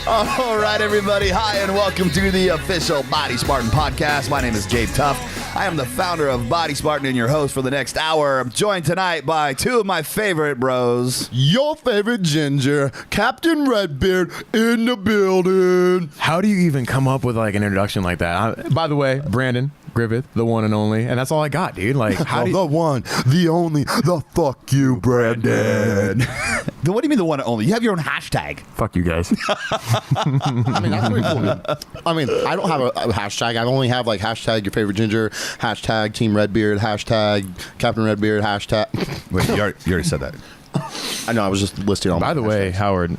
All right, everybody. Hi, and welcome to the official Body Spartan podcast. My name is Gabe Tuff. I am the founder of Body Spartan and your host for the next hour. I'm joined tonight by two of my favorite bros. Your favorite ginger, Captain Redbeard, in the building. How do you even come up with like an introduction like that? By the way, Brandon Griffith, the one and only, and that's all I got, dude. Like, how do you... The one, the only, the fuck you, Brandon. What do you mean the one and only? You have your own hashtag. Fuck you guys. I mean, that's pretty cool. I mean, I don't have a hashtag. I only have like hashtag your favorite ginger, hashtag Team Redbeard, hashtag Captain Redbeard, hashtag. Wait, you already said that. I know. I was just listing all. By the way, Howard,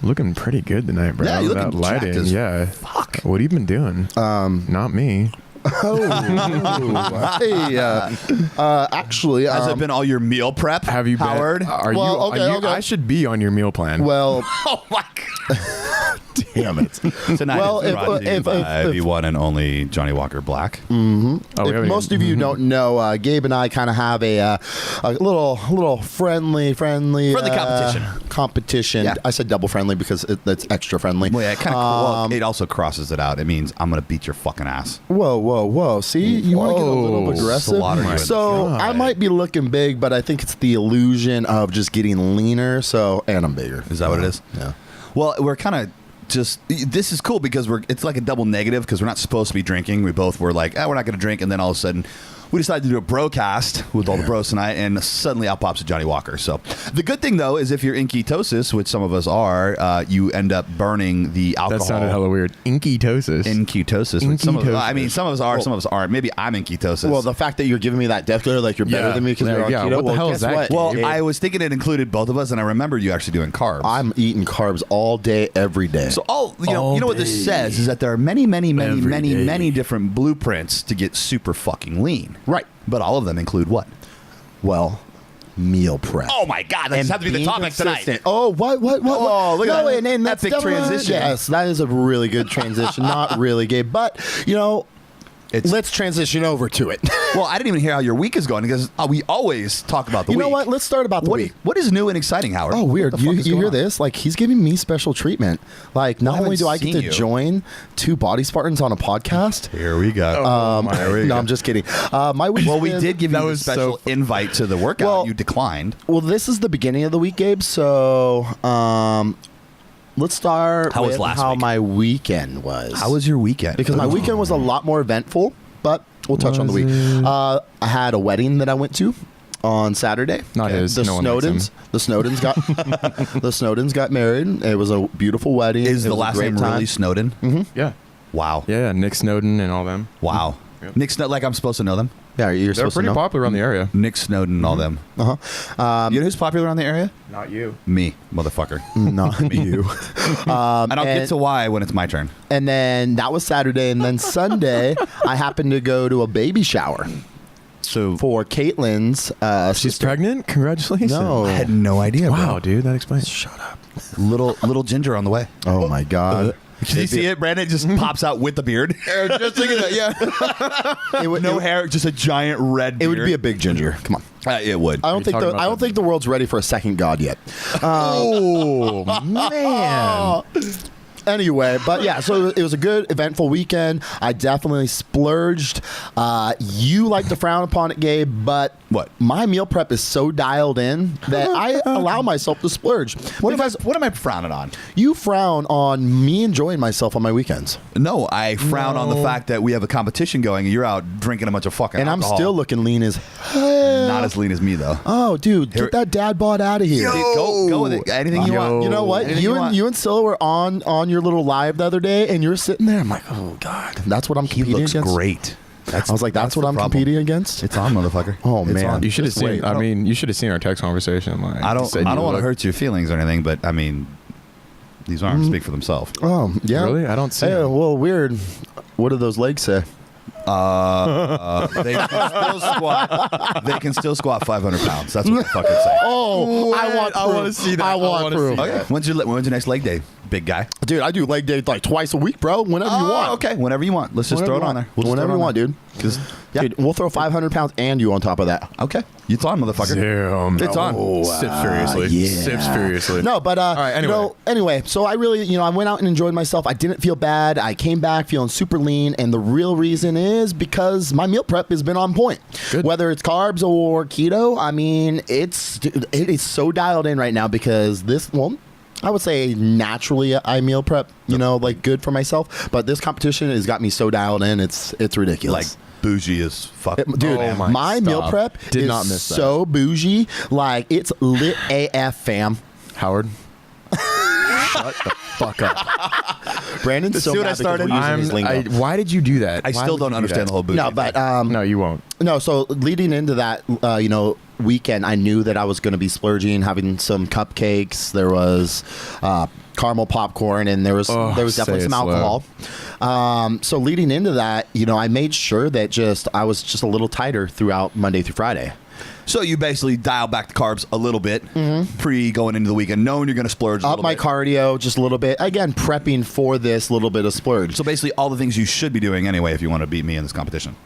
looking pretty good tonight, bro. Yeah, you That looking lighting, jacked as yeah. fuck. What have you been doing? Not me. Hey, actually, Has it been all your meal prep, Have you been? Howard? Are Well, you? okay. I should be on your meal plan. well, Oh, my God. damn it. Tonight Well, is brought to you by if- the one and only Johnny Walker Black. Oh, we If haven't most even- of you don't know, Gabe and I kind of have a little friendly competition. Yeah. I said double friendly because that's extra friendly. Well, yeah, it kind of. It also crosses it out. It means I'm gonna beat your fucking ass. Whoa. See, you want to get a little Whoa. aggressive. Slaughter you in the So God. I might be looking big, but I think it's the illusion of just getting leaner. And I'm bigger. Is that what it is? Yeah. Well, we're kind of just. This is cool because it's like a double negative because we're not supposed to be drinking. We both were like, we're not going to drink, and then all of a sudden, we decided to do a brocast with all the bros tonight, and suddenly out pops a Johnny Walker. So the good thing though is if you're in ketosis, which some of us are, you end up burning the alcohol. That sounded hella weird. Inketosis. In ketosis. Which some of us are, some of us aren't. Maybe I'm in ketosis. Well, the fact that you're giving me that death glare like you're better Yeah. than me because you're on Yeah, keto. what the hell guess is that, what? Gabe? well, I was thinking it included both of us, and I remember you actually doing carbs. I'm eating carbs all day, every day. So you know what this says is that there are many different blueprints to get super fucking lean. Right. But all of them include what? Well, meal prep. Oh my God, that just have to be the being topic tonight. consistent. Oh, what? Oh, look at that. And that's Epic definitely- transition. Yes, that is a really good transition. Not really, Gabe, but let's transition over to it. Well, I didn't even hear how your week is going because we always talk about the You week. know what? Let's start about the week. What is new and exciting, Howard? Oh, weird. What the fuck is You going hear on? this? Like, he's giving me special treatment. Like, not haven't only do I get seen to you. join two Body Spartans on a podcast. Here we go. No, I'm just kidding. My week. Well, we did give you That a was special so- invite to the workout. Well- You declined. Well, this is the beginning of the week, Gabe. So, let's start How was with last how week? my weekend was. How was your weekend? Because my weekend was a lot more eventful, but we'll touch on the week. I had a wedding that I went to on Saturday. Not his. The No one likes him. Snowdens got the Snowdens got married. It was a beautiful wedding. Is It the was a last great name time. really Snowden? Yeah. Wow. Yeah, Nick Snowden and all them. Wow. Yep. Nick Snowden, like I'm supposed to know them? Yeah, you're They're supposed pretty to know. popular around the area. Nick Snowden and all them. You know who's popular around the area? Not you. Me, motherfucker. Not you. And I'll get to why when it's my turn. And then that was Saturday, and then Sunday I happened to go to a baby shower So for Caitlin's. She's sister. pregnant? Congratulations. No. I had no idea. Wow, bro. dude, that explains. Shut up. Little ginger on the way. Oh my God. Did you see it? Brandon just pops out with the beard. Just thinking that, yeah. It would, No it, hair, just a giant red it beard. would be a big ginger. Come on. It would. I don't think talking the about I don't think the world's ready for a second god yet. Oh, man. Anyway, but yeah, so it was a good, eventful weekend. I definitely splurged. You like to frown upon it, Gabe, but What? My meal prep is so dialed in that I allow myself to splurge. What am I frowning on? You frown on me enjoying myself on my weekends, No, I frown on the fact that we have a competition going and you're out drinking a bunch of fucking and alcohol. I'm still looking lean as hell. not as lean as me though. Oh, dude, Here- get that dad bod out of here. Go with it. Anything you want. You know what? Anything You want. and Scylla were on your little live the other day, and you're sitting there. I'm like, oh God, that's what I'm He competing looks against. great. I was like, that's what the I'm problem. competing against. It's on, motherfucker. Oh, It's man. on. You should have Just seen. wait. I mean, you should have seen our text conversation. Like, I don't said you want to look- hurt your feelings or anything, but I mean, these arms speak for themselves. Oh, yeah. Really? I don't see. Hey, it. well, weird. What do those legs say? They can still squat 500 pounds. That's what the fuck it say. Oh, I want I proof. wanna see that. I I want wanna proof. see Okay. When's your next leg day, big guy? Dude, I do leg day like twice a week, bro. Whenever you want. Okay, whenever you want. Let's just Whenever throw it you on want. there. We'll just Whenever throw it you on want, there. dude. 'Cause- yeah. Dude, we'll throw 500 pounds and you on top of that. Okay. It's on, motherfucker. Damn. It's on. Sips furiously. yeah. Sips furiously. No, but right, anyway. anyway, so I really, I went out and enjoyed myself. I didn't feel bad. I came back feeling super lean, and the real reason is because my meal prep has been on point. Good. Whether it's carbs or keto, I mean, it is so dialed in right now because I would say naturally I meal prep, like good for myself, but this competition has got me so dialed in, it's ridiculous. Like bougie as fuck. Dude, Oh my, my meal stop. prep Did is not miss that. so bougie. Like, it's lit AF, fam. Howard. Shut the fuck up. Brandon's so See what mad I started? because we're using his lingo. Why did you do that? I Why still would don't you do understand that? the whole bougie. No, but No, you won't. no. So leading into that, weekend, I knew that I was going to be splurging, having some cupcakes. There was caramel popcorn, and there was definitely say some it slow. alcohol. So leading into that, I made sure that I was just a little tighter throughout Monday through Friday. So you basically dial back the carbs a little bit pre going into the weekend, knowing you're going to splurge a Up little my bit. cardio just a little bit. Again, prepping for this little bit of splurge. So basically all the things you should be doing anyway if you want to beat me in this competition.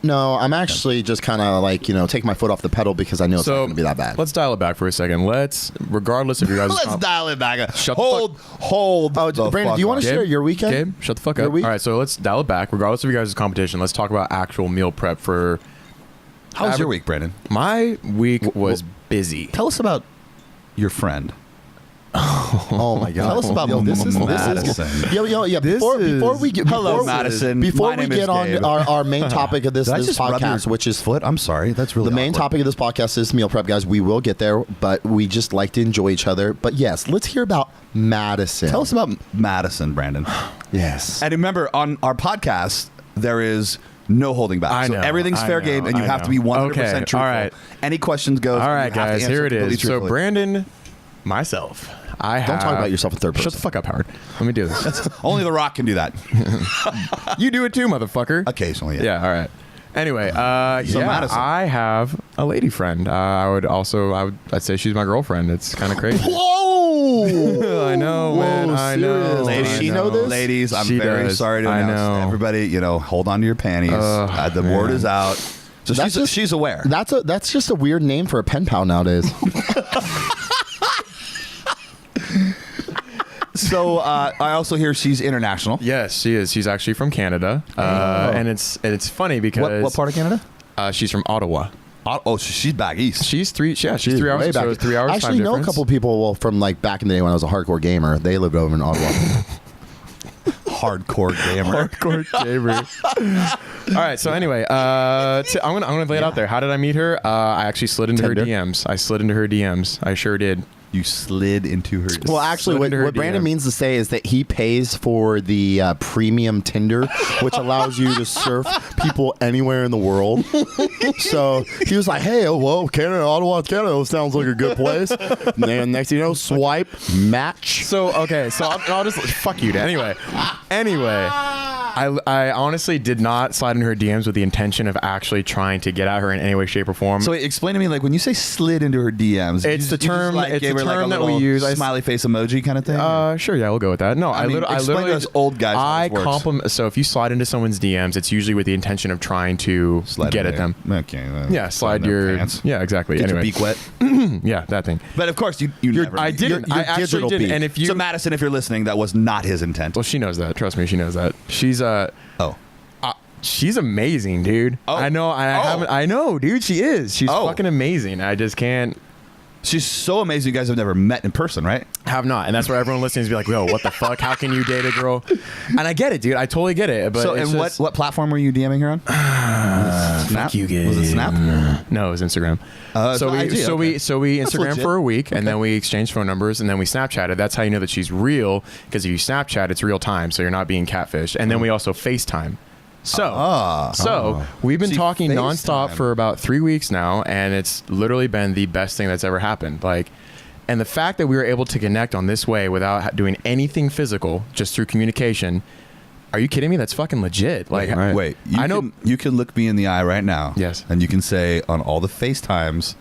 No, I'm actually just kind of like, take my foot off the pedal because I know it's not So going to be that bad. let's dial it back for a second. Regardless of your guys' Let's dial it back. Shut the Hold. Oh, the Brandon, fuck do you want up. to share your weekend? Gabe, shut the fuck Your up. week? All right, so let's dial it back. Regardless of you guys' competition, let's talk about actual meal prep for. How was your week, Brandon? My week was busy. Tell us about your friend. Oh my God! Tell us about Madison. Yeah. This Before we get Hello, before, Madison. Before My we name is get on Gabe. our main topic of this Did I just rub podcast, your which is foot. I'm sorry. That's really the main awkward. topic of this podcast is meal prep, guys. We will get there, but we just like to enjoy each other. But yes, let's hear about Madison. Tell us about Madison, Brandon. Yes. And remember, on our podcast, there is no holding back. I So know, everything's I fair know, game, and you I have to know. be 100% Okay, truthful. all right. Any questions goes. All right, you have to guys, answer here it completely is. So truthfully. Brandon, myself, I have. Don't talk about yourself in third person. Shut the fuck up, Howard. Let me do this. Only The Rock can do that. You do it too, motherfucker. Occasionally, yeah. Yeah. All right. Anyway, Madison. I have a lady friend. I'd say she's my girlfriend. It's kind of crazy. Whoa! I know, man. I know. serious. Does I she know this? Ladies, I'm She very does. sorry to I announce. know. Everybody, hold on to your panties. The man. word is out. So That's just- she's aware. That's just a weird name for a pen pal nowadays. So I also hear she's international. Yes, she is. She's actually from Canada, and it's funny because What part of Canada? she's from Ottawa. Oh, she's back east. She's 3 hours. Way back. So 3 hours. I actually time know a difference. couple people from like back in the day when I was a hardcore gamer. They lived over in Ottawa. Hardcore gamer. Hardcore gamer. All right. So anyway, I'm gonna lay it out there. How did I meet her? I actually slid into Tinder? her DMs. I slid into her DMs. I sure did. You slid into her. Well, actually, Slid into her what Brandon DM. means to say is that he pays for the premium Tinder, which allows you to surf people anywhere in the world. So he was like, "Hey, Canada, Ottawa, Canada sounds like a good place." And then next thing you know, swipe, match. So okay, so I'll just fuck you. Anyway, I honestly did not slide in her DMs with the intention of actually trying to get at her in any way, shape, or form. So wait, explain to me, like when you say slid into her DMs, It's the term- it's gave the her like a term that we little use. smiley face emoji kind of thing. Sure, yeah, we'll go with that. No, I mean, explain literally to us old guys how I this works. compliment. So if you slide into someone's DMs, it's usually with the intention of trying to Slide get in at there. them. Okay. Yeah, slide in their your pants. yeah, exactly. Get anyway, your beak wet. yeah, that thing. But of course, you never. I meet. didn't. your I actually digital didn't. beak. And if you, So Madison, if you're listening, that was not his intent. well, she knows that. Trust me, she knows that. She's Oh. she's amazing, dude. Oh. I know. I know, dude. She is. She's Oh. fucking amazing. I just can't. She's so amazing. You guys have never met in person, right? Have not, and that's where everyone listening is be like, "Yo, what the fuck? How can you date a girl?" And I get it, dude. I totally get it. But So, it's and just, what platform were you DMing her on? Snap. you, Was it Gabe. Snap? No, it was Instagram. It's so not we IG, so okay. we so we That's Instagram legit. for a week, and Okay. then we exchanged phone numbers, and then we Snapchatted. That's how you know that she's real, because if you Snapchat, it's real time, so you're not being catfished. And then we also FaceTime. So we've been See, talking nonstop FaceTime. for about 3 weeks now, and it's literally been the best thing that's ever happened. Like, and the fact that we were able to connect on this way without doing anything physical, just through communication. Are you kidding me? That's fucking legit. Like, Wait, I know. you can look me in the eye right now. Yes. And you can say on all the FaceTimes,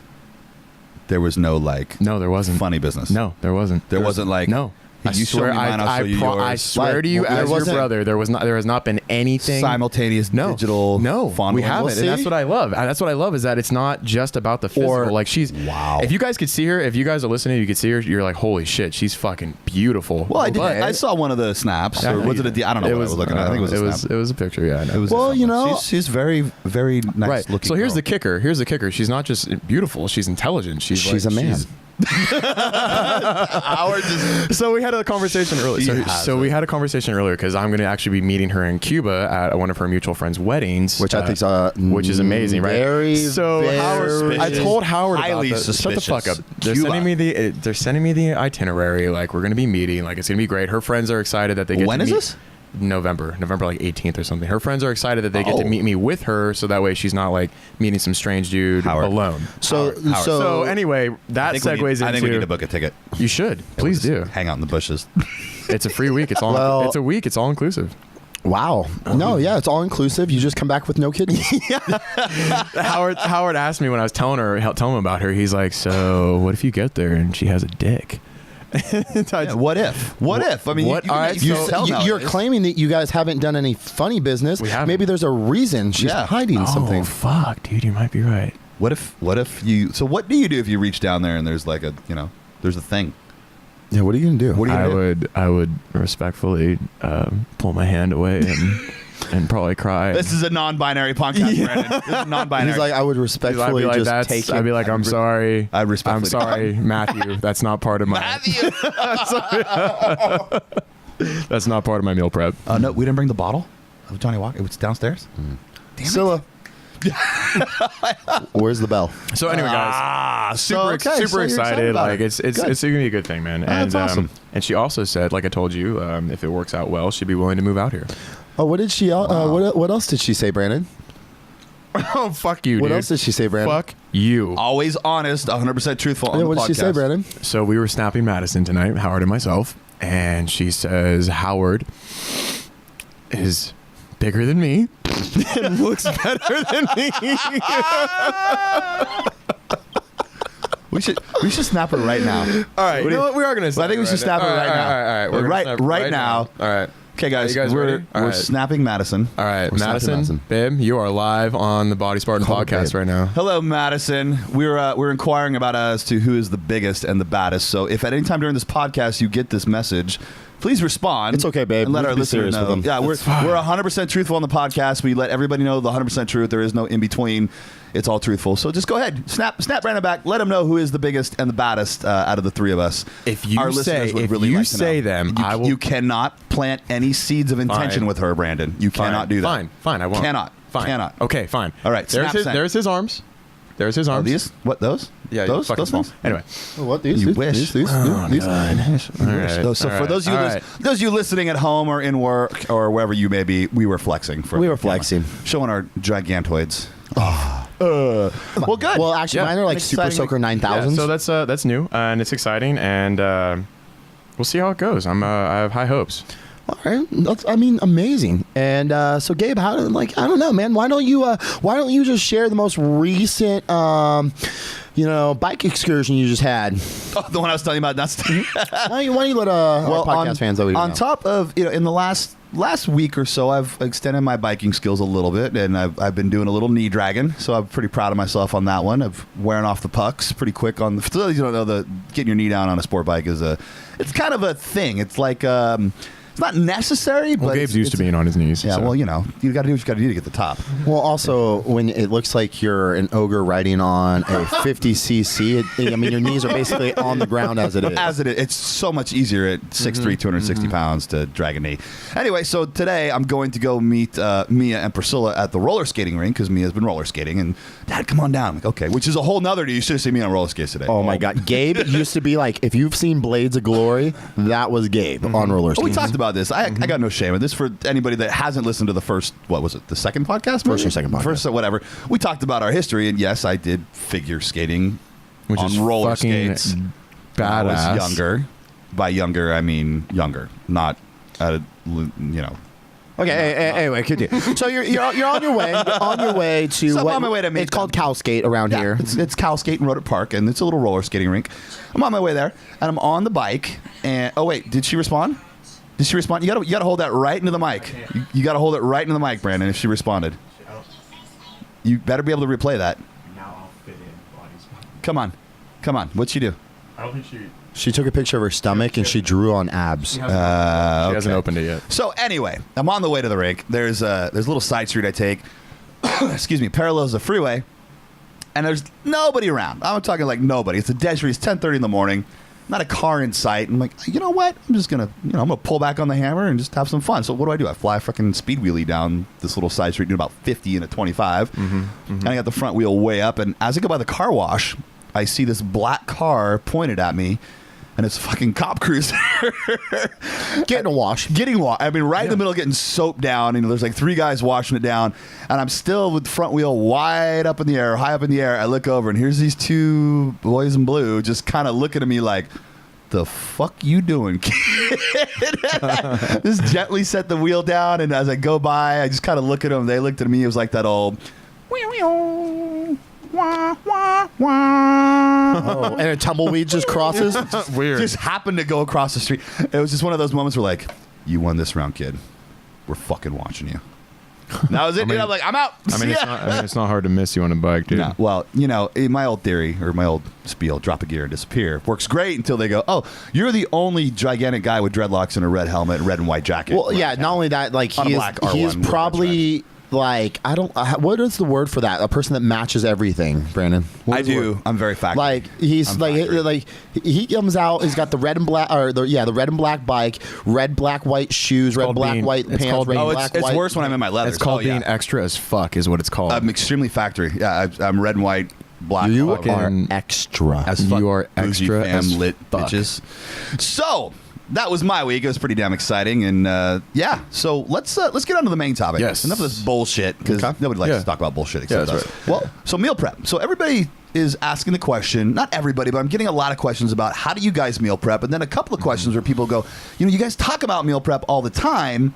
there was no like No, there wasn't. funny business. No, there wasn't. There wasn't like No. You show me mine, I'll show you yours. I swear Like, to you, there as your wasn't- brother, there has not been anything Simultaneous digital No, fondling. we haven't, We'll and that's see. what I love. And that's what I love is that it's not just about the physical. Or- like she's Wow. If you guys could see her, if you guys are listening, you could see her. You're like, holy shit, she's fucking beautiful. Well, I did. But- I saw one of the snaps. Or was it a? I don't know what I was looking at. I think it was a snap. It was a picture. Yeah, I know. It was. Well, you know- she's very, very nice right. looking. So here's girl. the kicker. Here's the kicker. She's not just beautiful. She's intelligent. She's a man. So we had a conversation earlier. So has we it. had a conversation earlier because I'm going to actually be meeting her in Cuba at one of her mutual friends' weddings, Which I think's which is amazing, right? Very, so very Howard, I told Howard Highly about this. Shut the fuck up. suspicious. They're sending me the itinerary. Like we're going to be meeting. Like it's going to be great. Her friends are excited that they get. When to is meet. this? November like 18th or something. Her friends are excited that they get to Oh. meet me with her, so that way she's not like meeting some strange dude Howard. alone. So, Howard. So anyway, that segues I think we need into. to book a ticket. You should please We'll do. just hang out in the bushes. It's a free week. It's all. Well- it's a week. It's all inclusive. wow. No, yeah, it's all inclusive. You just come back with no kidneys. Howard asked me when I was telling him about her. He's like, "So what if you get there and she has a dick?" Yeah, what if? What if? I mean, what- you all can right, make You, so- tell you're nowadays. claiming that you guys haven't done any funny business. We haven't. Maybe there's a reason she's Yeah. hiding something. Oh fuck, dude, you might be right. What if you? So what do you do if you reach down there and there's like a there's a thing? Yeah, what are you gonna do? What are you gonna do? I would respectfully pull my hand away and probably cry. This is a non-binary podcast, Brandon. This is non-binary. He's like, I would I'd respectfully be like, just take it. I'd be like, I'm sorry. I I'm respectfully. sorry, Matthew. That's not part of my. Matthew. That's not part of my meal prep. No, we didn't bring the bottle of Johnny Walker. It was downstairs. Damn it. Scylla. Where's the bell? So anyway, guys, super so you're excited. excited about Like it. it's Good. gonna be a good thing, man. That's awesome. And she also said, like I told you, if it works out well, she'd be willing to move out here. Oh, what did she? What else did she say, Brandon? Oh fuck you, What dude. else did she say, Brandon? Fuck you. Always honest, 100% truthful on Yeah, the what podcast. did she say, Brandon? So we were snapping Madison tonight, Howard and myself, and she says Howard is bigger than me and looks better than me. We should snap her right now. All right, What do you- we are gonna. Well, I think we should snap her right now. All right. We're gonna Right- snap right now. All right. Okay, guys, Are you guys we're ready? All right. snapping Madison. All right, We're snapping Madison, Madison. babe, you are live on the Body Spartan Call her podcast babe. right now. Hello, Madison. We're inquiring about as to who is the biggest and the baddest. So, if at any time during this podcast you get this message, please respond. It's okay, babe. And let Let's our be listeners serious know. with them. Yeah, we're That's fine. 100% truthful on the podcast. We let everybody know the 100% truth. There is no in between. It's all truthful. So just go ahead, snap Brandon back. Let him know who is the biggest and the baddest out of the three of us. If you Our say- listeners would if really you like to say know. them, you, I will- You cannot plant any seeds of intention Fine. with her, Brandon. You cannot do that. Fine, I won't. Cannot. Fine. Cannot. Okay, fine. All right, There's snap his, send. there's his arms. There's his Oh, arms. these? What those? Yeah, those fucking those things. Anyway, What these? You these, wish. These, these, Oh, these. God. All right, So all for right, those of you all lis- right. those of you listening at home or in work or wherever you may be, we were flexing. We were flexing. showing our gigantoids. Well, good. Well, actually, Yeah. mine are like It's Super exciting. Soaker 9000s. Yeah, so that's new and it's exciting and we'll see how it goes. I have high hopes. All right, that's, I mean, amazing. And so, Gabe, I don't know, man. Why don't you just share the most recent, bike excursion you just had? Oh, the one I was telling you about. That's why don't you let our podcast fans know? on top of in the last week or so, I've extended my biking skills a little bit, and I've been doing a little knee dragging. So I'm pretty proud of myself on that one. Of wearing off the pucks pretty quick on. For those you don't know, the getting your knee down on a sport bike it's kind of a thing. It's like it's not necessary, Well, but Gabe's used to being on his knees. Yeah, so. well, you got to do what you got to do to get the top. Well, also, when it looks like you're an ogre riding on a 50cc, I mean, your knees are basically on the ground as it is. As it is, it's so much easier at 6'3", 260 pounds to drag a knee. Anyway, so today I'm going to go meet Mia and Priscilla at the roller skating rink because Mia's been roller skating. And Dad, come on down. I'm like, okay, which is a whole nother deal. You should have seen me on roller skates today. Oh my God, Gabe used to be like, if you've seen Blades of Glory, that was Gabe on roller Oh, we skates. talked about this. I got no shame in this. For anybody that hasn't listened to the first, what was it, the second podcast? First or second podcast. First, whatever. We talked about our history, and yes, I did figure skating Which on is roller fucking skates. When I was badass. younger. By younger, I mean younger, not at a, Okay. Anyway, continue. So you're on your way. You're on your way to. So I'm on my way to It's called Cowskate around here. It's Cal Skate in Rodert Park, and it's a little roller skating rink. I'm on my way there, and I'm on the bike. And oh wait, did she respond? Did she respond? You gotta hold that right into the mic. You gotta hold it right into the mic, Brandon. If she responded, you better be able to replay that. Now I'll fit in bodies. Come on. What'd she do? I don't think she. She took a picture of her stomach and she drew on abs. She hasn't opened it yet. So anyway, I'm on the way to the rink. There's a little side street I take. Excuse me, parallels the freeway, and there's nobody around. I'm talking like nobody. It's a dead street. It's 10:30 in the morning. Not a car in sight. I'm like, you know what? I'm just gonna, I'm gonna pull back on the hammer and just have some fun. So what do? I fly a fucking speed wheelie down this little side street, doing about 50 and a 25, and I got the front wheel way up. And as I go by the car wash, I see this black car pointed at me. And it's a fucking cop cruiser. Getting a wash. I mean, right in the middle, getting soaped down. You know, there's like 3 guys washing it down. And I'm still with the front wheel wide up in the air, high up in the air. I look over, and here's these 2 boys in blue just kind of looking at me like, the fuck you doing, kid? Just gently set the wheel down. And as I go by, I just kind of look at them. They looked at me. It was like that old... Wah, wah, wah. Oh, and a tumbleweed just crosses. Weird. Just happened to go across the street. It was just one of those moments where, like, you won this round, kid. We're fucking watching you. And that was it. I mean- dude. I'm like, I'm out. I mean, it's not hard to miss you on a bike, dude. No, well, you know, my old theory or my old spiel, drop a gear and disappear, works great until they go, oh, you're the only gigantic guy with dreadlocks and a red helmet and red and white jacket. Well, yeah. Not only that, like On a he black is R1 with probably like I don't. What is the word for that? A person that matches everything, Brandon. What I is the do. word? I'm very factory. Like he's I'm like factory. like he comes out. He's got the red and black, or the red and black bike, red black white shoes, red called black being- white it's pants, called red being- Oh, black it's white. worse when I'm in my leathers. It's called Oh, yeah. being extra as fuck, is what it's called. I'm extremely factory. Yeah, I'm red and white, black. You fucking- are extra. as fuck. You are Bougie extra fam as lit fuck. bitches. So that was my week. It was pretty damn exciting, and yeah. So let's get on to the main topic. Yes. Enough of this bullshit because Okay. nobody likes Yeah. to talk about bullshit except Yeah, us. that's Well, so meal prep. So everybody is asking the question. Not everybody, but I'm getting a lot of questions about how do you guys meal prep, and then a couple of questions where people go, you guys talk about meal prep all the time.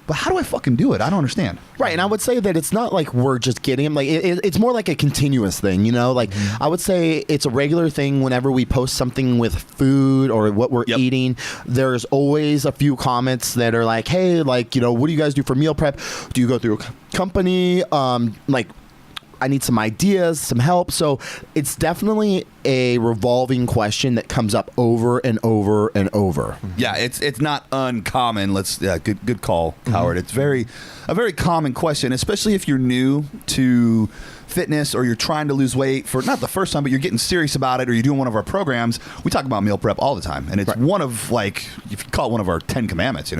But how do I fucking do it? I don't understand. Right, and I would say that it's not like we're just getting them. Like it's more like a continuous thing, you know. Like I would say it's a regular thing. Whenever we post something with food or what we're Yep. eating, there's always a few comments that are like, "Hey, like what do you guys do for meal prep? Do you go through a company? Like." I need some ideas, some help. So it's definitely a revolving question that comes up over and over and over. Yeah, it's not uncommon. Good call, Howard. It's a very common question, especially if you're new to fitness or you're trying to lose weight for not the first time, but you're getting serious about it, or you're doing one of our programs. We talk about meal prep all the time, and it's one of, like, if you call it one of our 10 commandments,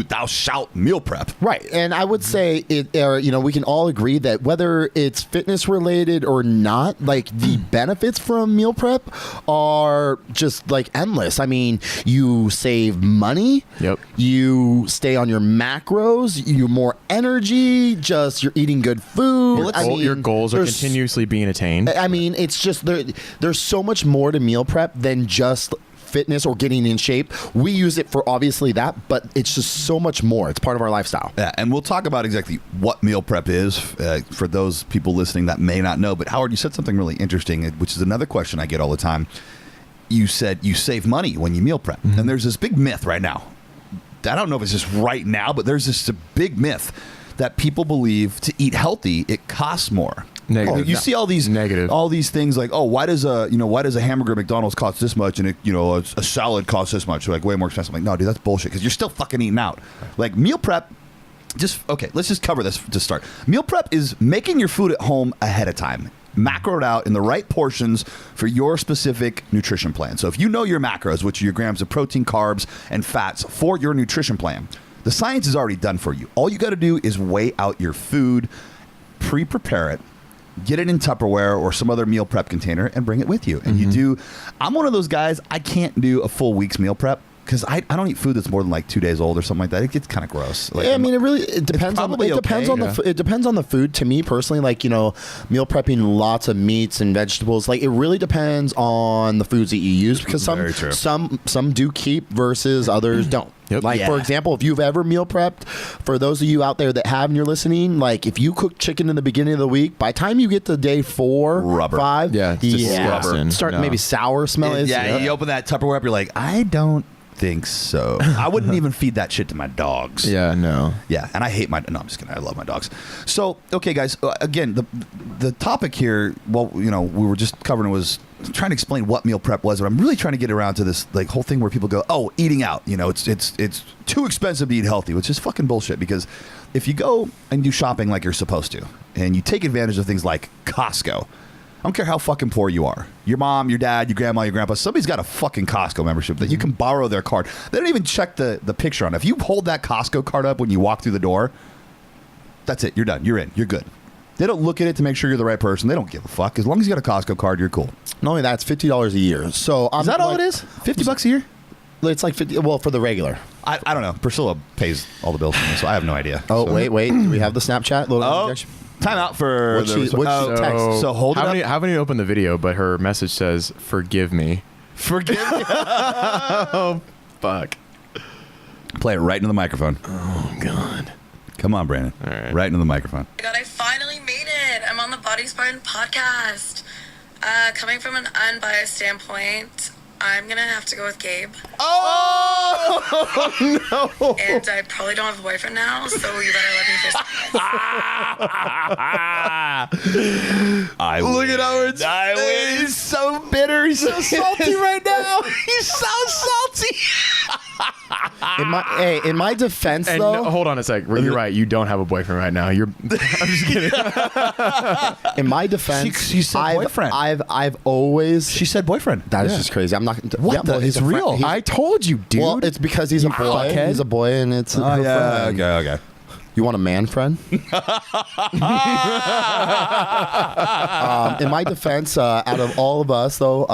thou shalt meal prep. Right, and I would say we can all agree that whether it's fitness related or not, like the benefits from meal prep are just like endless. I mean, you save money. Yep. You stay on your macros. You more energy. Just you're eating good food. Your goals are there's- continuously being attained. I mean, it's just there's so much more to meal prep than just fitness or getting in shape. We use it for obviously that, but it's just so much more. It's part of our lifestyle. Yeah, and we'll talk about exactly what meal prep is for those people listening that may not know. But Howard, you said something really interesting, which is another question I get all the time. You said you save money when you meal prep, and there's this big myth right now. I don't know if it's just right now, but there's this big myth that people believe to eat healthy it costs more. Negative. You see all these things like, oh, why does a hamburger at McDonald's cost this much, and a salad costs this much, like way more expensive? I'm like, no, dude, that's bullshit, because you're still fucking eating out. Like meal prep. Let's just cover this to start. Meal prep is making your food at home ahead of time, macroed out in the right portions for your specific nutrition plan. So if you know your macros, which are your grams of protein, carbs, and fats for your nutrition plan, the science is already done for you. All you got to do is weigh out your food, pre-prepare it, get it in Tupperware or some other meal prep container, and bring it with you. And you do. I'm one of those guys, I can't do a full week's meal prep. because I don't eat food that's more than like 2 days old or something like that. It gets kind of gross. Like, Yeah, I mean, it depends on probably it depends okay, on it depends on the food. To me personally, like, you know, meal prepping lots of meats and vegetables. Like, it really depends on the foods that you use, because Very true. some do keep versus others don't. Yep. Like, Yeah. for example, if you've ever meal prepped, for those of you out there that have and you're listening, like, if you cook chicken in the beginning of the week, by the time you get to day 4, Rubber. 5, Yeah, it's disgusting. start No. maybe sour smell. Is yeah, you open that Tupperware up, you're like, I don't think so. I wouldn't even feed that shit to my dogs. Yeah, no. Yeah, and I hate my. No, I'm just kidding. I love my dogs. So, okay, guys. Again, the topic here, well, you know, we were just covering was trying to explain what meal prep was, but I'm really trying to get around to this like whole thing where people go, oh, eating out. You know, it's too expensive to eat healthy, which is fucking bullshit. Because if you go and do shopping like you're supposed to, and you take advantage of things like Costco. I don't care how fucking poor you are. Your mom, your dad, your grandma, your grandpa, somebody's got a fucking Costco membership that you can borrow their card. They don't even check the picture on it. If you hold that Costco card up when you walk through the door, that's it. You're done. You're in. You're good. They don't look at it to make sure you're the right person. They don't give a fuck. As long as you got a Costco card, you're cool. Not only that, it's $50 a year. So Is that all it is? $50 a year? It's like 50. Well, for the regular. I don't know. Priscilla pays all the bills for me, so I have no idea. Oh, So- wait. Do we have the Snapchat? Little Oh, interjection? time out for What'd she text? So hold it up. Haven't even opened the video, but her message says, "Forgive me." Forgive me. Fuck. Play it right into the microphone. Oh God. Come on, Brandon. All right. Right into the microphone. Oh my God, I finally made it. I'm on the Body Spartan podcast. Coming from an unbiased standpoint, I'm going to have to go with Gabe. Oh no! And I probably don't have a boyfriend now, so you better let me fist. Look at Howard's face. He's so bitter. He's so salty right now. He's so salty. In my defense, And though, no, hold on a sec. You're right. You don't have a boyfriend right now. You're. I'm just kidding. in my defense, She said boyfriend. I've always. She said boyfriend. That is just crazy. I'm not. What the- well, he's it's a friend. real. He's- I told you, dude. Well, it's because he's a boy. fuckhead. He's a boy, and it's. her friend. Okay. You want a man friend? In my defense, out of all of us, though,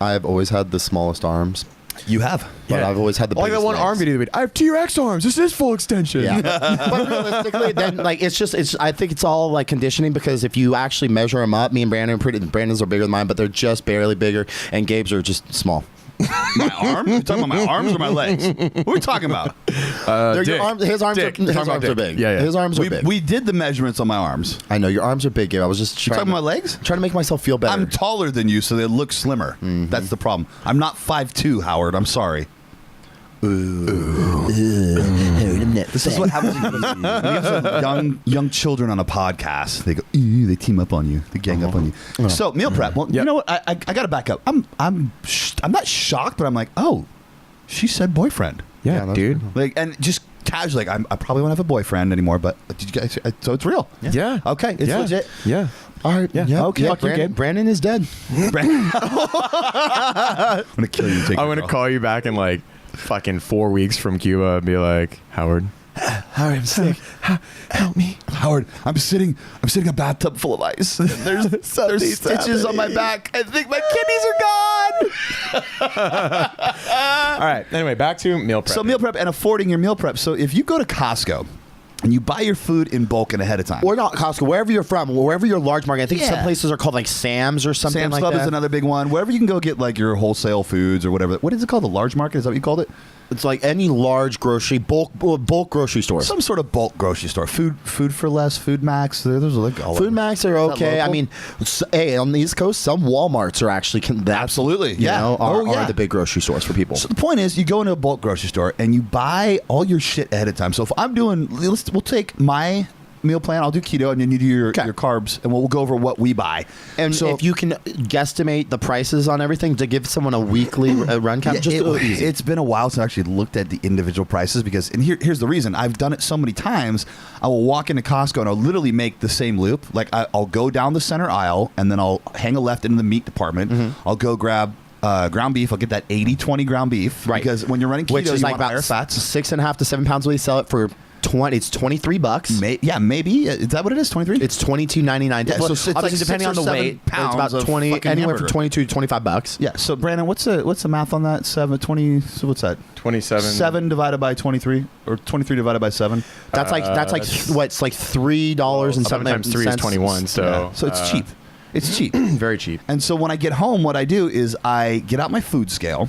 I've always had the smallest arms, You have. but I've always had the. like that biggest one arm legs. video. I have T-Rex arms. This is full extension. Yeah, but realistically, then like it's. I think it's all like conditioning, because if you actually measure them up, me and Brandon's are bigger than mine, but they're just barely bigger, and Gabe's are just small. My arm? You talking about my arms or my legs? What are we talking about? They're Dick. your arms. His arms Dick. are his Talking about arms are dick. big. Yeah. His arms are We, big. we did the measurements on my arms. I know your arms are big, Gabe. I was just You trying talking about my legs? trying to make myself feel better. I'm taller than you, so they look slimmer. That's the problem. I'm not 5'2", Howard. I'm sorry. This is what happens when you have some young children on a podcast. They go, "Ew," they team up on you, they gang up on you. So meal prep. Well, you know what? I got to back up. I'm not shocked, but I'm like, oh, she said boyfriend. Yeah, that's dude. Like, and just casually, like, I probably won't have a boyfriend anymore. But did you guys? So it's real. Yeah. Okay, it's Yeah. legit. Yeah. All right. Yeah. Okay. Fuck you, Brandon, Gabe. Brandon is dead. I'm gonna kill you. And take I'm your gonna girl. call you back in like fucking 4 weeks from Cuba and be like, Howard, Howard, I'm sick. help me. Howard, I'm sitting in a bathtub full of ice. There's stitches on my back. I think my kidneys are gone. All right. Anyway, back to meal prep. So meal prep and affording your meal prep. So if you go to Costco and you buy your food in bulk and ahead of time. Or not Costco, wherever you're from, wherever your large market. I think Yeah. some places are called like Sam's or something Sam's like Club that. is another big one. Wherever you can go get like your wholesale foods or whatever. What is it called? The large market? Is that what you called it? It's like any large grocery, bulk grocery store. Some sort of bulk grocery store. Food for less. Food Max. Those are like all Food Max are Is that okay. I local? mean, hey, on the East Coast, some Walmarts are actually Absolutely, yeah. are the big grocery stores for people. So the point is, you go into a bulk grocery store and you buy all your shit ahead of time. So if I'm doing, we'll take my meal plan. I'll do keto, and then you do your carbs, and we'll go over what we buy. And so if you can guesstimate the prices on everything to give someone a weekly run count, just easy. it's been a while since I actually looked at the individual prices because, and here's the reason. I've done it so many times. I will walk into Costco and I'll literally make the same loop. Like I'll go down the center aisle and then I'll hang a left into the meat department. I'll go grab ground beef. I'll get that 80-20 ground beef. Right. Because when you're running keto, which is you like want higher about fats. 6.5 to 7 pounds. We sell it for It's $23. Yeah, maybe. Is that what it is? 23? It's $22.99. Yeah, well, so it's like obviously, 6 depending or on the 7 weight, it's pounds about of 20, fucking anywhere from hamburger. $22 to $25. Yeah. So Brandon, what's the math on that? 20. So what's that? 27. 7 divided by 23, or 23 divided by 7. That's like it's like $3 and something. Times 3 is 21. So Yeah. So it's cheap. It's cheap. Very cheap. And so when I get home, what I do is I get out my food scale.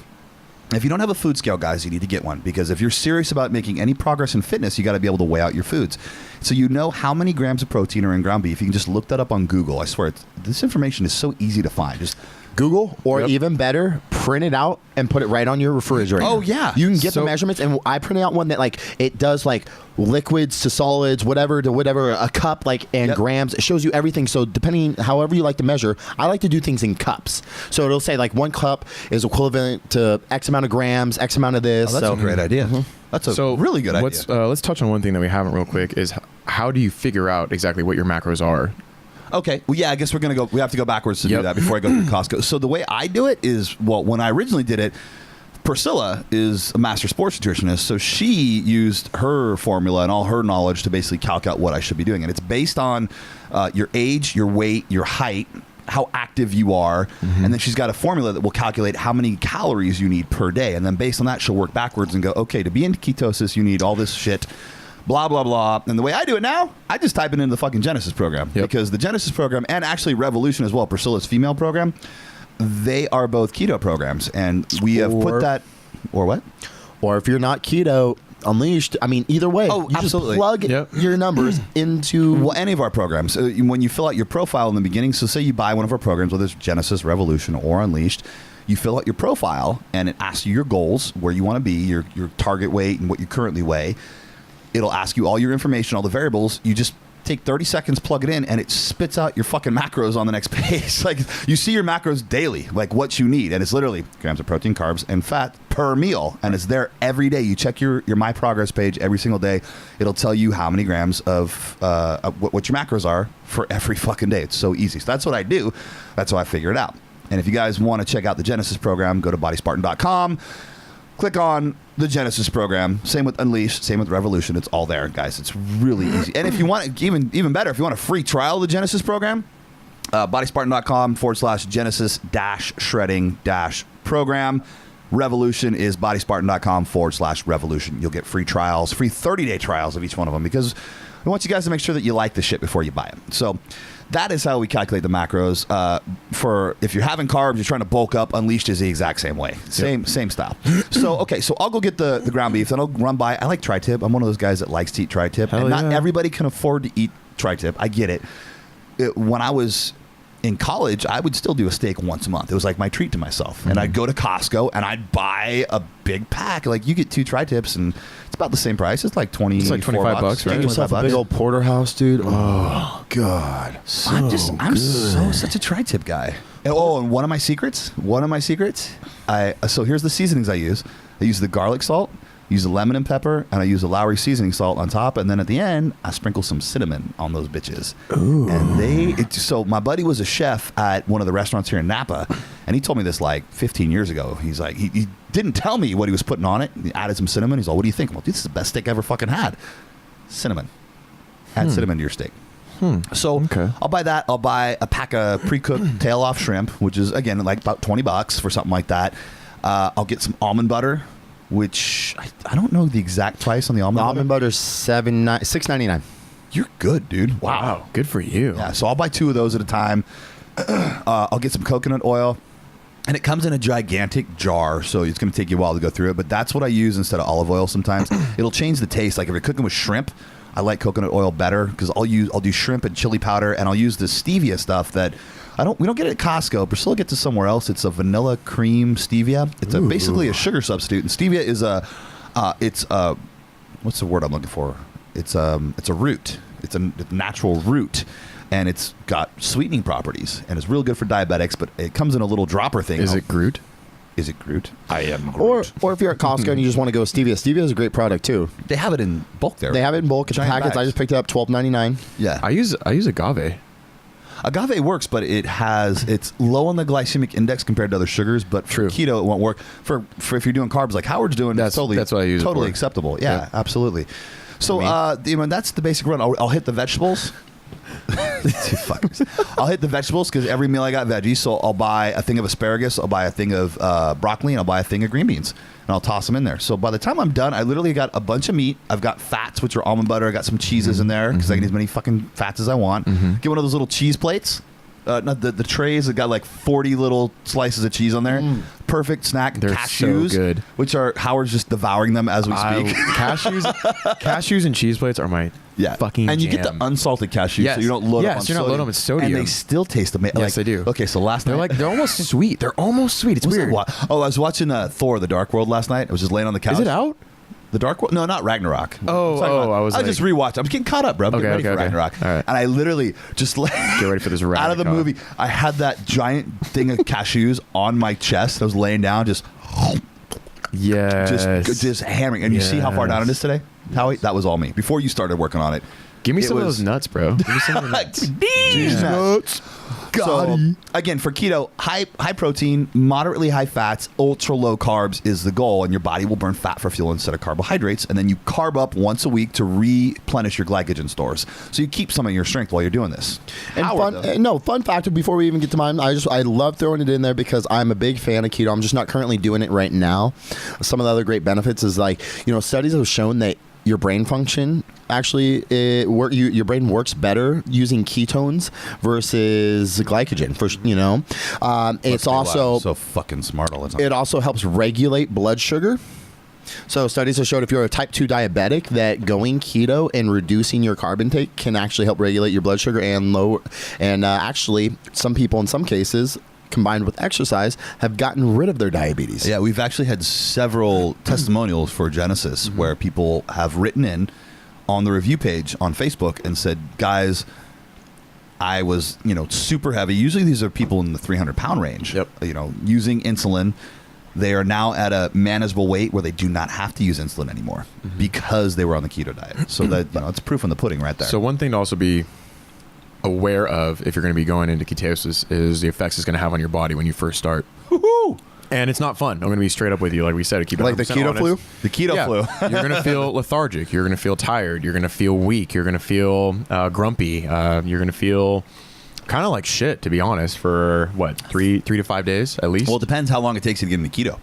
If you don't have a food scale, guys, you need to get one, because if you're serious about making any progress in fitness, you got to be able to weigh out your foods. So you know how many grams of protein are in ground beef. You can just look that up on Google. I swear, this information is so easy to find. Just Google, or Yep. even better, print it out and put it right on your refrigerator. Oh, yeah. You can get So- the measurements, and I printed out one that like it does like liquids to solids, whatever to whatever, a cup like and Yep. grams. It shows you everything. So depending however you like to measure, I like to do things in cups. So it'll say like 1 cup is equivalent to X amount of grams, X amount of this. that's so a great idea. That's a really good idea. Let's touch on one thing that we haven't real quick is how do you figure out exactly what your macros are? Okay. Well, yeah, I guess we have to go backwards to do Yep. that before I go to Costco. So the way I do it is, well, when I originally did it, Priscilla is a master sports nutritionist, so she used her formula and all her knowledge to basically calculate out what I should be doing. And it's based on your age, your weight, your height, how active you are, and then she's got a formula that will calculate how many calories you need per day. And then based on that, she'll work backwards and go, okay, to be in ketosis, you need all this shit. Blah, blah, blah. And the way I do it now, I just type it into the fucking Genesis program. Yep. Because the Genesis program, and actually Revolution as well, Priscilla's female program, they are both keto programs. And we have put Or- that, or what? or if you're not keto, Unleashed. I mean, either way, Oh, you absolutely. just plug Yep. your numbers into. Well, any of our programs. When you fill out your profile in the beginning, so say you buy one of our programs, whether it's Genesis, Revolution, or Unleashed, you fill out your profile and it asks you your goals, where you want to be, your target weight, and what you currently weigh. It'll ask you all your information, all the variables. You just take 30 seconds, plug it in, and it spits out your fucking macros on the next page. Like, you see your macros daily, like what you need. And it's literally grams of protein, carbs, and fat per meal. And it's there every day. You check your My Progress page every single day. It'll tell you how many grams of what your macros are for every fucking day. It's so easy. So that's what I do. That's how I figure it out. And if you guys want to check out the Genesis program, go to bodyspartan.com. Click on the Genesis program. Same with Unleashed. Same with Revolution. It's all there, guys. It's really easy. And if you want, even better, if you want a free trial of the Genesis program, bodyspartan.com/Genesis-shredding-program. Revolution is bodyspartan.com/revolution. You'll get free trials, free 30-day trials of each one of them, because we want you guys to make sure that you like the shit before you buy it. So that is how we calculate the macros. For if you're having carbs, you're trying to bulk up, Unleashed is the exact same way. Same style. So, okay, so I'll go get the ground beef, then I'll run by. I like tri-tip. I'm one of those guys that likes to eat tri-tip. Hell And not yeah. everybody can afford to eat tri-tip. I get it. When I was in college, I would still do a steak once a month. It was like my treat to myself. And I'd go to Costco and I'd buy a big pack. Like, you get 2 tri-tips and it's about the same price. It's like 20. It's like 25 bucks, right? Get yourself a big old porterhouse, dude. Oh God, I'm such a tri-tip guy. And one of my secrets. So here's the seasonings I use. I use the garlic salt, use the lemon and pepper, and I use the Lowry seasoning salt on top. And then at the end, I sprinkle some cinnamon on those bitches. Ooh. And so my buddy was a chef at one of the restaurants here in Napa, and he told me this like 15 years ago. He's like, he didn't tell me what he was putting on it. He added some cinnamon. He's like, what do you think? I'm like, this is the best steak I ever fucking had. Cinnamon. Add cinnamon to your steak. So Okay. I'll buy that. I'll buy a pack of pre-cooked tail off shrimp, which is, again, like about $20 for something like that. I'll get some almond butter, which I don't know the exact price on the almond butter. almond butter's $6.99. You're good, dude. Wow. Good for you. Yeah, so I'll buy 2 of those at a time. I'll get some coconut oil. And it comes in a gigantic jar, so it's going to take you a while to go through it. But that's what I use instead of olive oil sometimes. It'll change the taste. Like if you're cooking with shrimp, I like coconut oil better because I'll do shrimp and chili powder, and I'll use the stevia stuff that we don't get it at Costco. Priscilla gets it somewhere else. It's a vanilla cream stevia. It's basically a sugar substitute. And stevia is what's the word I'm looking for? It's a root. It's a natural root. And it's got sweetening properties, and it's real good for diabetics. But it comes in a little dropper thing. Is it Groot? Is it Groot? I am Groot. Or if you're at Costco and you just want to go with stevia, stevia is a great product too. They have it in bulk there. They have it in bulk. It's Giant packets. I bags. just picked it up, $12.99. Yeah. I use agave. Agave works, but it's low on the glycemic index compared to other sugars. But for keto, it won't work. For if you're doing carbs like Howard's doing, That's what I use it totally for. acceptable. Yeah, Yep. absolutely. So that's the basic run. I'll hit the vegetables. Two fuckers. I'll hit the vegetables because every meal I got veggies. So I'll buy a thing of asparagus, I'll buy a thing of broccoli, and I'll buy a thing of green beans, and I'll toss them in there. So by the time I'm done, I literally got a bunch of meat. I've got fats, which are almond butter. I got some cheeses in there because I can eat as many fucking fats as I want. Get one of those little cheese plates. Not the trays that got like 40 little slices of cheese on there. Perfect snack. They're cashews, so good. Which are Howard's just devouring them as we speak. Cashews and cheese plates are my fucking and you get the jam. unsalted cashews, Yes. so you don't load Yes, up on you're not sodium. loading up with sodium. And they still taste amazing. Yes, they do. Okay, so last night They're almost sweet. They're almost sweet. It's What was weird. that? I was watching Thor: The Dark World last night. I was just laying on the couch. Is it out? The Dark World? No, not Ragnarok. Oh, I'm talking about- I was just rewatched. I'm getting caught up, bro. I'm getting ready for Ragnarok. All right. And I literally just Get ready for this out of the Ragnarok. movie. I had that giant thing of cashews on my chest. I was laying down, just Yes. just hammering. And you see how far down it is today, Howie? That was all me before you started working on it. Give me It some of was- those nuts, bro. Give me some of the nuts. These nuts. So again, for keto, high protein, moderately high fats, ultra low carbs is the goal, and your body will burn fat for fuel instead of carbohydrates. And then you carb up once a week to replenish your glycogen stores, so you keep some of your strength while you're doing this. And fun fact before we even get to mine, I love throwing it in there because I'm a big fan of keto. I'm just not currently doing it right now. Some of the other great benefits is studies have shown that your brain function actually your brain works better using ketones versus glycogen. It's also so fucking smart all the time. it also helps regulate blood sugar. So studies have showed if you're a type 2 diabetic that going keto and reducing your carb intake can actually help regulate your blood sugar and lower. And actually, some people in some cases, combined with exercise, have gotten rid of their diabetes. Yeah, we've actually had several testimonials for Genesis where people have written in on the review page on Facebook and said, guys, I was, super heavy. Usually these are people in the 300-pound range, Yep. Using insulin. They are now at a manageable weight where they do not have to use insulin anymore because they were on the keto diet. So that, it's proof in the pudding right there. So one thing to also be aware of if you're going to be going into ketosis is the effects it's going to have on your body when you first start. Woo-hoo! And it's not fun. I'm going to be straight up with you, like we said. To keep it Like the 100% keto honest. flu? The keto flu. You're going to feel lethargic. You're going to feel tired. You're going to feel weak. You're going to feel grumpy. You're going to feel kind of like shit, to be honest, for what, 3 to 5 days at least? Well, it depends how long it takes you to get into keto.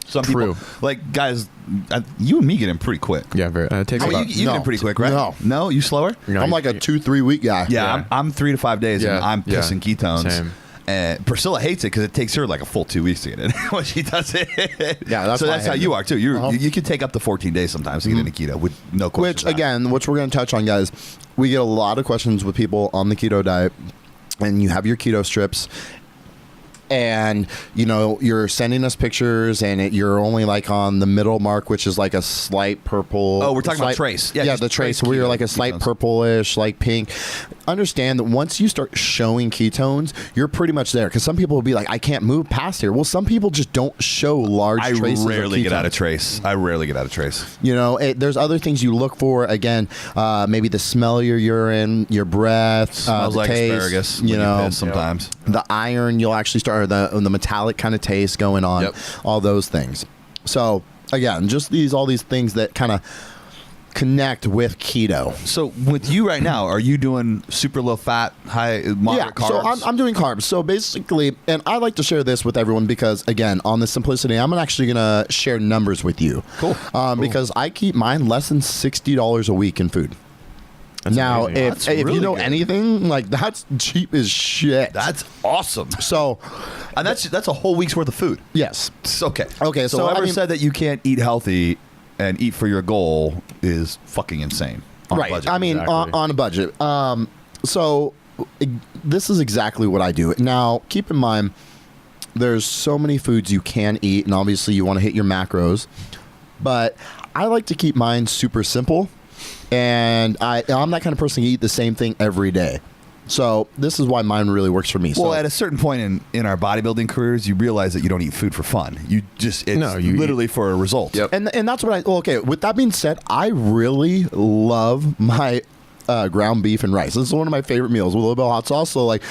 Some True. people, like guys, you and me get in pretty quick. yeah, very, it takes I mean, about. you get in pretty quick, right? No. You slower? No, I'm like a 2-3 week guy. Yeah, I'm 3 to 5 days, and Yeah, I'm yeah. pissing ketones. Same. And Priscilla hates it because it takes her like a full 2 weeks to get in when she does it. Yeah, that's so why that's I how hate you it. are too. You can take up to 14 days sometimes to get into keto with no question. Which we're going to touch on, guys. We get a lot of questions with people on the keto diet, and you have your keto strips, and you're sending us pictures, and you're only like on the middle mark, which is like a slight purple. Oh, we're talking about slight- trace. Yeah, just the trace where you're like a slight ketones. purplish, like pink. Understand that once you start showing ketones, you're pretty much there. Because some people will be like, I can't move past here. Well, some people just don't show large I traces. rarely of get out of ketones. trace. I rarely get out of trace. There's other things you look for. Again, maybe the smell of your urine, your breath, Smells the like taste, asparagus. when you piss sometimes. the iron. You'll actually start or the metallic kind of taste going on. Yep. All those things. So again, just all these things that kind of connect with keto. So with you right now, are you doing super low fat, high moderate carbs? So I'm doing carbs. So basically, and I like to share this with everyone because, again, on the simplicity, I'm actually going to share numbers with you. Cool. Because I keep mine less than $60 a week in food. Now, amazing. if That's really you know good. anything, like that's cheap as shit. That's awesome. So, And that's a whole week's worth of food. yes. It's okay. Okay, so, whoever I mean- said that you can't eat healthy and eat for your goal is fucking insane. On a Right. budget. I mean, Exactly. on a budget. This is exactly what I do. Now, keep in mind, there's so many foods you can eat, and obviously you want to hit your macros. But I like to keep mine super simple, and I'm that kind of person to eat the same thing every day. So this is why mine really works for me. Well, So at a certain point in our bodybuilding careers, you realize that you don't eat food for fun. You just it's you literally for a result. Yep. And that's what with that being said, I really love my ground beef and rice. This is one of my favorite meals with a little bit of hot sauce. So like,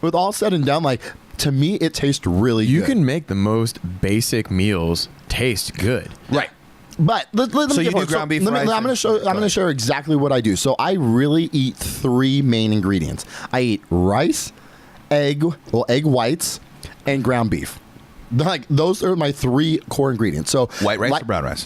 with all said and done, like to me, it tastes really You good. can make the most basic meals taste good. Right. But let me So you get do one. ground beef let me- rice I'm going to and- show. go I'm going to ahead. share exactly what I do. So I really eat 3 main ingredients. I eat rice, egg whites, and ground beef. Like those are my 3 core ingredients. So White rice like- or brown rice?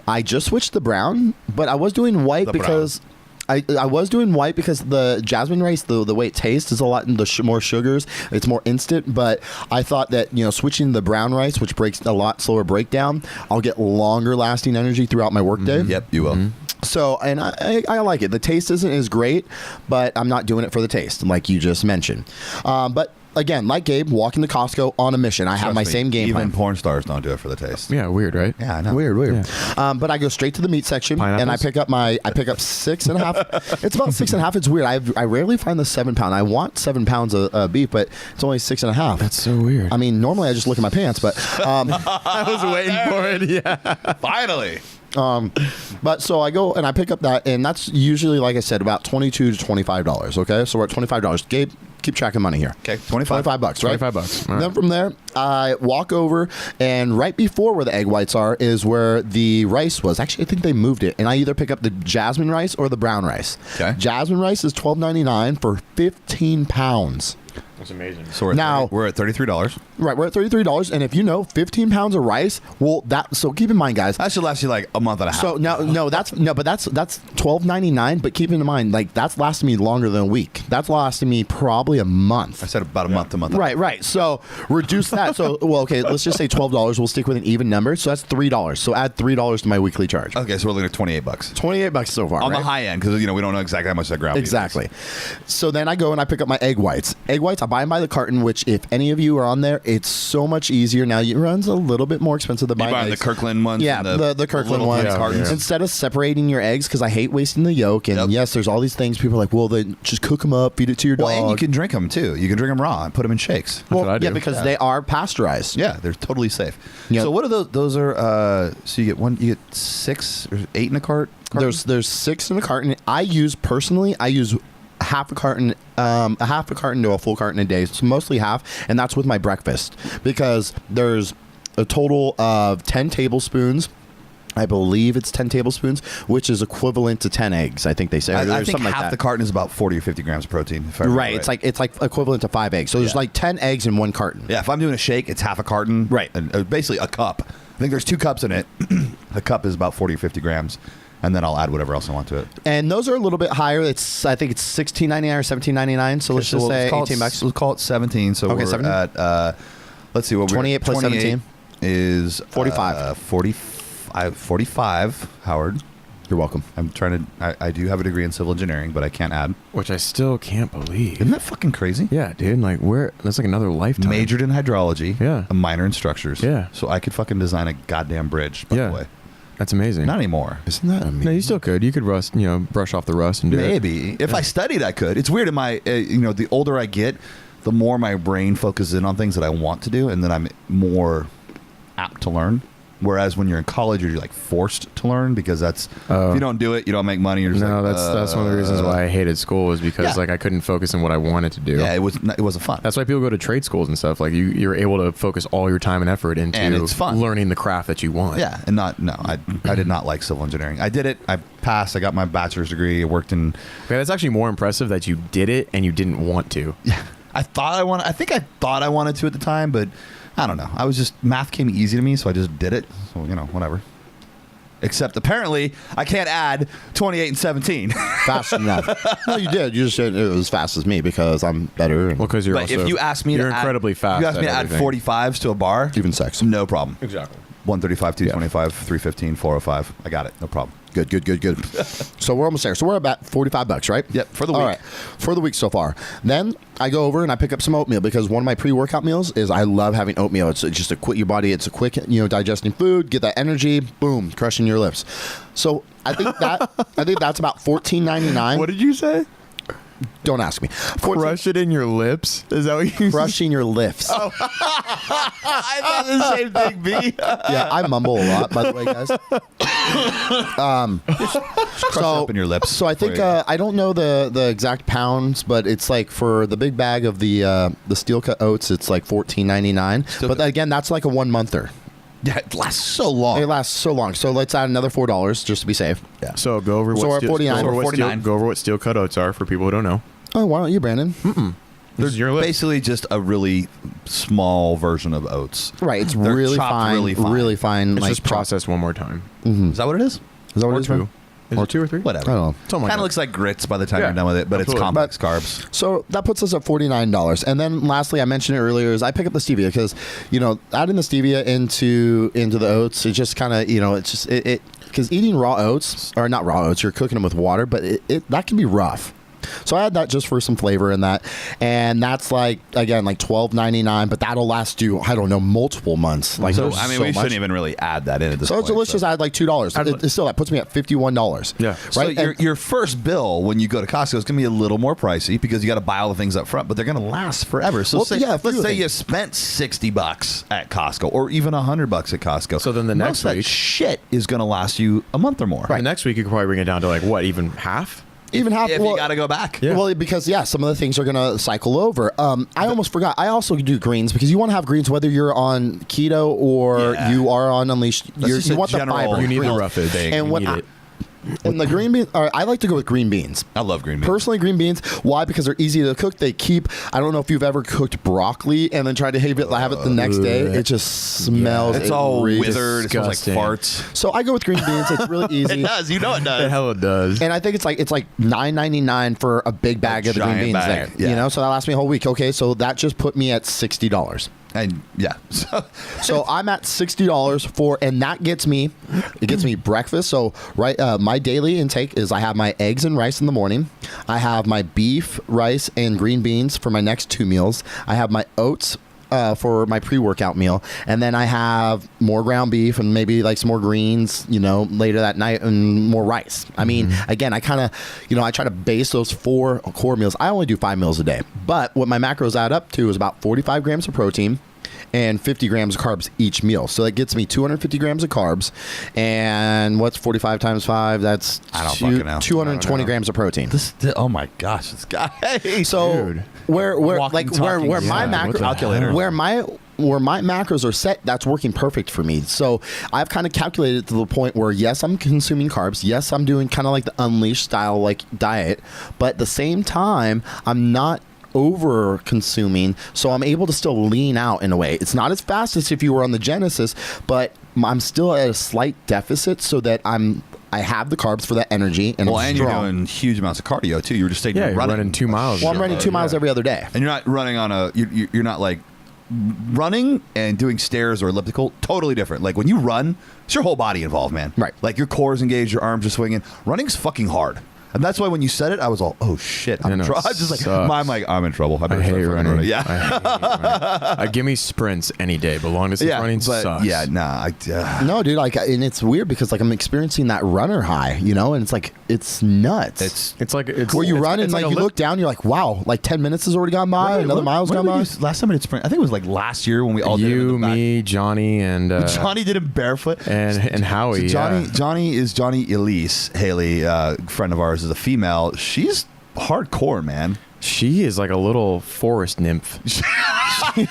I just switched to brown, but I was doing white The brown. because I was doing white because the jasmine rice, the way it tastes is a lot more sugars. It's more instant, but I thought that, switching to the brown rice, which breaks a lot slower breakdown, I'll get longer lasting energy throughout my workday. Yep, you will. So, and I like it. The taste isn't as great, but I'm not doing it for the taste, like you just mentioned. But again, like Gabe, walking to Costco on a mission. I have my Trust me, same game Even plan. porn stars don't do it for the taste. Yeah, weird, right? Yeah, I know. Weird. But I go straight to the meat section and I Pineapples? pick up 6.5. It's about 6.5. It's weird. I rarely find the 7 pound. I want 7 pounds of beef, but it's only 6.5. That's so weird. I mean, normally I just look at my pants, but I was waiting for it. Yeah. Finally. but so I go and I pick up that, and that's usually, like I said, about $22 to $25. Okay, so we're at $25. Gabe, keep track of money here. Okay, 25. $25, right? $25. All right. Then from there, I walk over, and right before where the egg whites are is where the rice was. Actually, I think they moved it, and I either pick up the jasmine rice or the brown rice. Okay. Jasmine rice is $12.99 for 15 pounds. That's amazing. So Now- we're at $33. Right, we're at $33, and if 15 pounds of rice, well, so keep in mind, guys. That should last you like a month and a half. So that's $12.99. But keep in mind, like that's lasting me longer than a week. That's lasting me probably a month. I said about a month to month. Right. So reduce that. So okay, let's just say $12. We'll stick with an even number. So that's $3. So add $3 to my weekly charge. Okay, so we're looking at $28 $28 so far. on right? the high end because we don't know exactly how much that ground beef is. Exactly. So then I go and I pick up my egg whites. Egg whites, I buy them by the carton, which if any of you are on there, it's so much easier. Now it runs a little bit more expensive than You buying buying the eggs. Kirkland ones? Yeah, and the Kirkland little ones. tiny cartons? Instead of separating your eggs, because I hate wasting the yolk, and Yep. yes, there's all these things. People are like, well, then just cook them up, feed it to your dog. Well, and you can drink them too. You can drink them raw and put them in shakes. Well, what I yeah, do. because they are pasteurized. Yeah, they're totally safe. Yep. So what are those? Those are so you get 6 or 8 in a carton? There's 6 in a carton. I use half a carton to a full carton a day. So mostly half, and that's with my breakfast because there's a total of 10 tablespoons. I believe it's 10 tablespoons, which is equivalent to 10 eggs. I think they say. I Or think something like half that. the carton is about 40 or 50 grams of protein. If I remember Right, it's like equivalent to 5 eggs. So there's Yeah. like 10 eggs in one carton. Yeah, if I'm doing a shake, it's half a carton. Right. And basically a cup. I think there's 2 cups in it. A cup is about 40 or 50 grams. And then I'll add whatever else I want to it. And those are a little bit higher. I think it's $16.99 or $17.99. So let's just say let's call it, $18. Let's call it 17. So Okay, we're 17. at, let's see, what we're 28 plus 17 is 45. 45, Howard. You're welcome. I'm trying to, I do have a degree in civil engineering, but I can't add. Which I still can't believe. Isn't that fucking crazy? Yeah, dude. Like, that's like another lifetime. Majored in hydrology. Yeah. A minor in structures. Yeah. So I could fucking design a goddamn bridge, by Yeah. the way. That's amazing. Not anymore. Isn't that amazing? No, you still could. You could brush off the rust and do it. Maybe. If I studied, I could. It's weird in my, the older I get, the more my brain focuses in on things that I want to do, and then I'm more apt to learn. Whereas when you're in college, you're like forced to learn because that's if you don't do it, you don't make money. You're just No, like, that's one of the reasons why I hated school was because Yeah. like I couldn't focus on what I wanted to do. Yeah, it wasn't fun. That's why people go to trade schools and stuff. Like you're able to focus all your time and effort into And it's fun. learning the craft that you want. Yeah, and I did not like civil engineering. I did it. I passed. I got my bachelor's degree. I worked in. Okay, that's actually more impressive that you did it and you didn't want to. Yeah, I think I thought I wanted to at the time, but I don't know. I was just math came easy to me, so I just did it. So whatever. Except apparently I can't add 28 and 17. Fast enough. No, you did. You just said it was as fast as me because I'm better. Well, because you're But also if you ask me you're to incredibly add, fast. you ask me to at add everything. 45s to a bar, even sex. no problem. Exactly. 135, 225, 315, 405. I got it. No problem. Good. So we're almost there. So we're about $45, right? Yep, for the All week. right, for the week so far. Then I go over and I pick up some oatmeal because one of my pre-workout meals is I love having oatmeal. It's just a quick your body. It's a quick digesting food. Get that energy. Boom, crushing your lips. So I think that's about $14.99. What did you say? Don't ask me. Crush it in your lips. Is that what you? Crushing your lifts. I thought the same thing, B. Yeah, I mumble a lot, by the way, guys. Crush it up in your lips. So I think There you go. I don't know the exact pounds, but it's like for the big bag of the steel cut oats, it's like $14.99. Steel But cut. again, that's like a 1 monther. Yeah, it lasts so long. It lasts so long. So let's add another $4 just to be safe. Yeah. So go over what So we're at steel, 49. Go over, We're what steel, 49. go over what steel cut oats are for people who don't know. Oh, why don't you, Brandon? This is your list. Basically, just a really small version of oats. Right, it's They're really chopped fine, really fine. It's like just processed one more time. Is that what it is? Is that what Or it is? two. man? Is it 2 or 3? Whatever. I don't know. Something like Kind that. of looks like grits by the time Yeah, you're done with it, but absolutely. it's complex carbs. So that puts us at $49. And then lastly, I mentioned it earlier, is I pick up the stevia because, adding the stevia into the oats, it just kind of, it's just, it because eating raw oats, or not raw oats, you're cooking them with water, but that can be rough. So I add that just for some flavor in that. And that's like $12.99, but that'll last you, I don't know, multiple months. Like, So, there's I mean, so we much. shouldn't even really add that in at this So point. let's just add like $2. It's still, that puts me at $51. Yeah. So Right? your first bill when you go to Costco is going to be a little more pricey because you got to buy all the things up front, but they're going to last forever. So Well, yeah, a few let's say things. you spent $60 at Costco or even $100 at Costco. So then the Most next of that week- shit is going to last you a month or more. The next week you could probably bring it down to like what, even half? Even half. If well, you got to go back. Yeah. Well, because some of the things are going to cycle over. I almost forgot. I also do greens because you want to have greens whether you're on keto or Yeah. you are on Unleashed. That's just You a want the general- fiber. You need the greens. roughage. thing. And You what need I, it. and the green beans, I like to go with green beans. I love green beans. Personally, green beans. Why? Because they're easy to cook. They keep. I don't know if you've ever cooked broccoli and then tried to have it the next day. It just smells. It's all outrageous. withered. It smells like disgusting. farts. So I go with green beans. It's really easy. It does. You know it The does. hell it does. And I think it's like $9.99 for a big bag of the green giant beans bag, there. yeah. So that lasts me a whole week. Okay, so that just put me at $60. And yeah. So, So I'm at $60 and that gets me breakfast. So my daily intake is I have my eggs and rice in the morning. I have my beef, rice, and green beans for my next 2 meals. I have my oats for my pre-workout meal, and then I have more ground beef and maybe like some more greens, later that night, and more rice. I mean, again, I kind of, I try to base those 4 core meals. I only do 5 meals a day, but what my macros add up to is about 45 grams of protein and 50 grams of carbs each meal. So that gets me 250 grams of carbs. And what's 45 times 5? That's I don't fucking know. 220 grams of protein. oh my gosh, this guy. So Dude. where Walking, talking, my yeah, macro what the calculator. where my macros are set, that's working perfect for me. So I've kind of calculated to the point where yes, I'm consuming carbs. Yes, I'm doing kind of like the Unleashed style like diet, but at the same time, I'm not over consuming, so I'm able to still lean out in a way. It's not as fast as if you were on the Genesis, but I'm still at a slight deficit so that I have the carbs for that energy and Well, I'm and strong. you're doing huge amounts of cardio too. You were just saying Yeah, you're you're running 2 miles. Well, I'm running 2 miles every other day. and you're not running on a. You're not like running and doing stairs or elliptical. Totally different. Like when you run, it's your whole body involved, man. Right. Like your core is engaged, your arms are swinging. Running's fucking hard. And that's why when you said it, I was all, "Oh shit!" I'm I know, I was it just like, sucks. I'm in trouble. I better hate start fucking running. Yeah, I hate running. Give me sprints any day, but long distance yeah, running but sucks. yeah, nah. No, dude, and it's weird because I'm experiencing that runner high, and it's like it's nuts. It's like it's where you it's- run and it's like a you lip- look down, you're like, wow, like 10 minutes has already gone by, another mile's gone by. Last time I did sprint, I think it was like last year when we all did it in You, the back. me, Johnny, and Johnny did it barefoot. and Howie. So Johnny is Johnny Elise Haley, friend of ours, is a female. She's hardcore, man. She is like a little forest nymph. She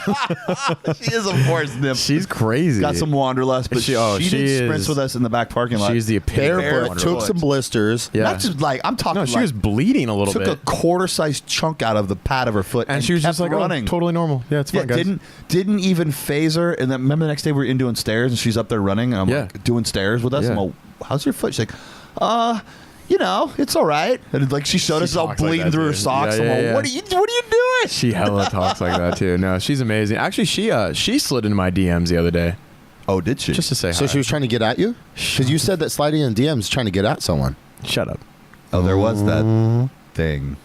is a forest nymph. She's crazy. Got some wanderlust, but she she did sprints is- with us in the back parking lot. She's the epitome of Barefoot, wonderful. took some blisters. Yeah. Not just like I'm talking. No, she like, was bleeding a little took bit. a quarter-sized chunk out of the pad of her foot, and she was just kept like running. oh, totally normal. Yeah, it's Yeah, fine, guys. didn't even phase her. And then remember the next day we were in doing stairs, and she's up there running, and I'm Yeah. like doing stairs with us. Yeah. I'm like, how's your foot? She's like, it's all right. And like she showed She us all talks like bleeding that, through her dude. socks. Yeah, I'm yeah, like, yeah. what are you doing? She hella talks like that too. No, she's amazing. Actually, she slid into my DMs the other day Oh, did she? just to say So hi. she was trying to get at you? Because you said that sliding in DMs is trying to get at someone. Shut up. Oh, there was that thing.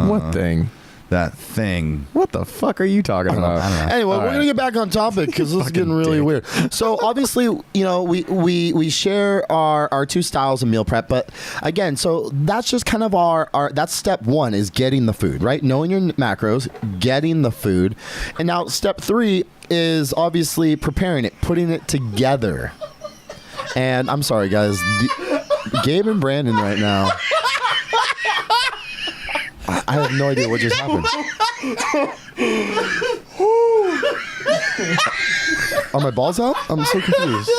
What thing? that thing. What the fuck are you talking about? I don't know. Anyway, All we're right. gonna get back on topic because this is getting really dick. weird. So obviously, you know, we share our two styles of meal prep, but again, so that's just kind of our that's step one is getting the food, right? Knowing your macros, getting the food, and now step 3 is obviously preparing it, putting it together. And I'm sorry, guys, Gabe and Brandon right now. I have no idea what just happened. Are my balls out? I'm so confused.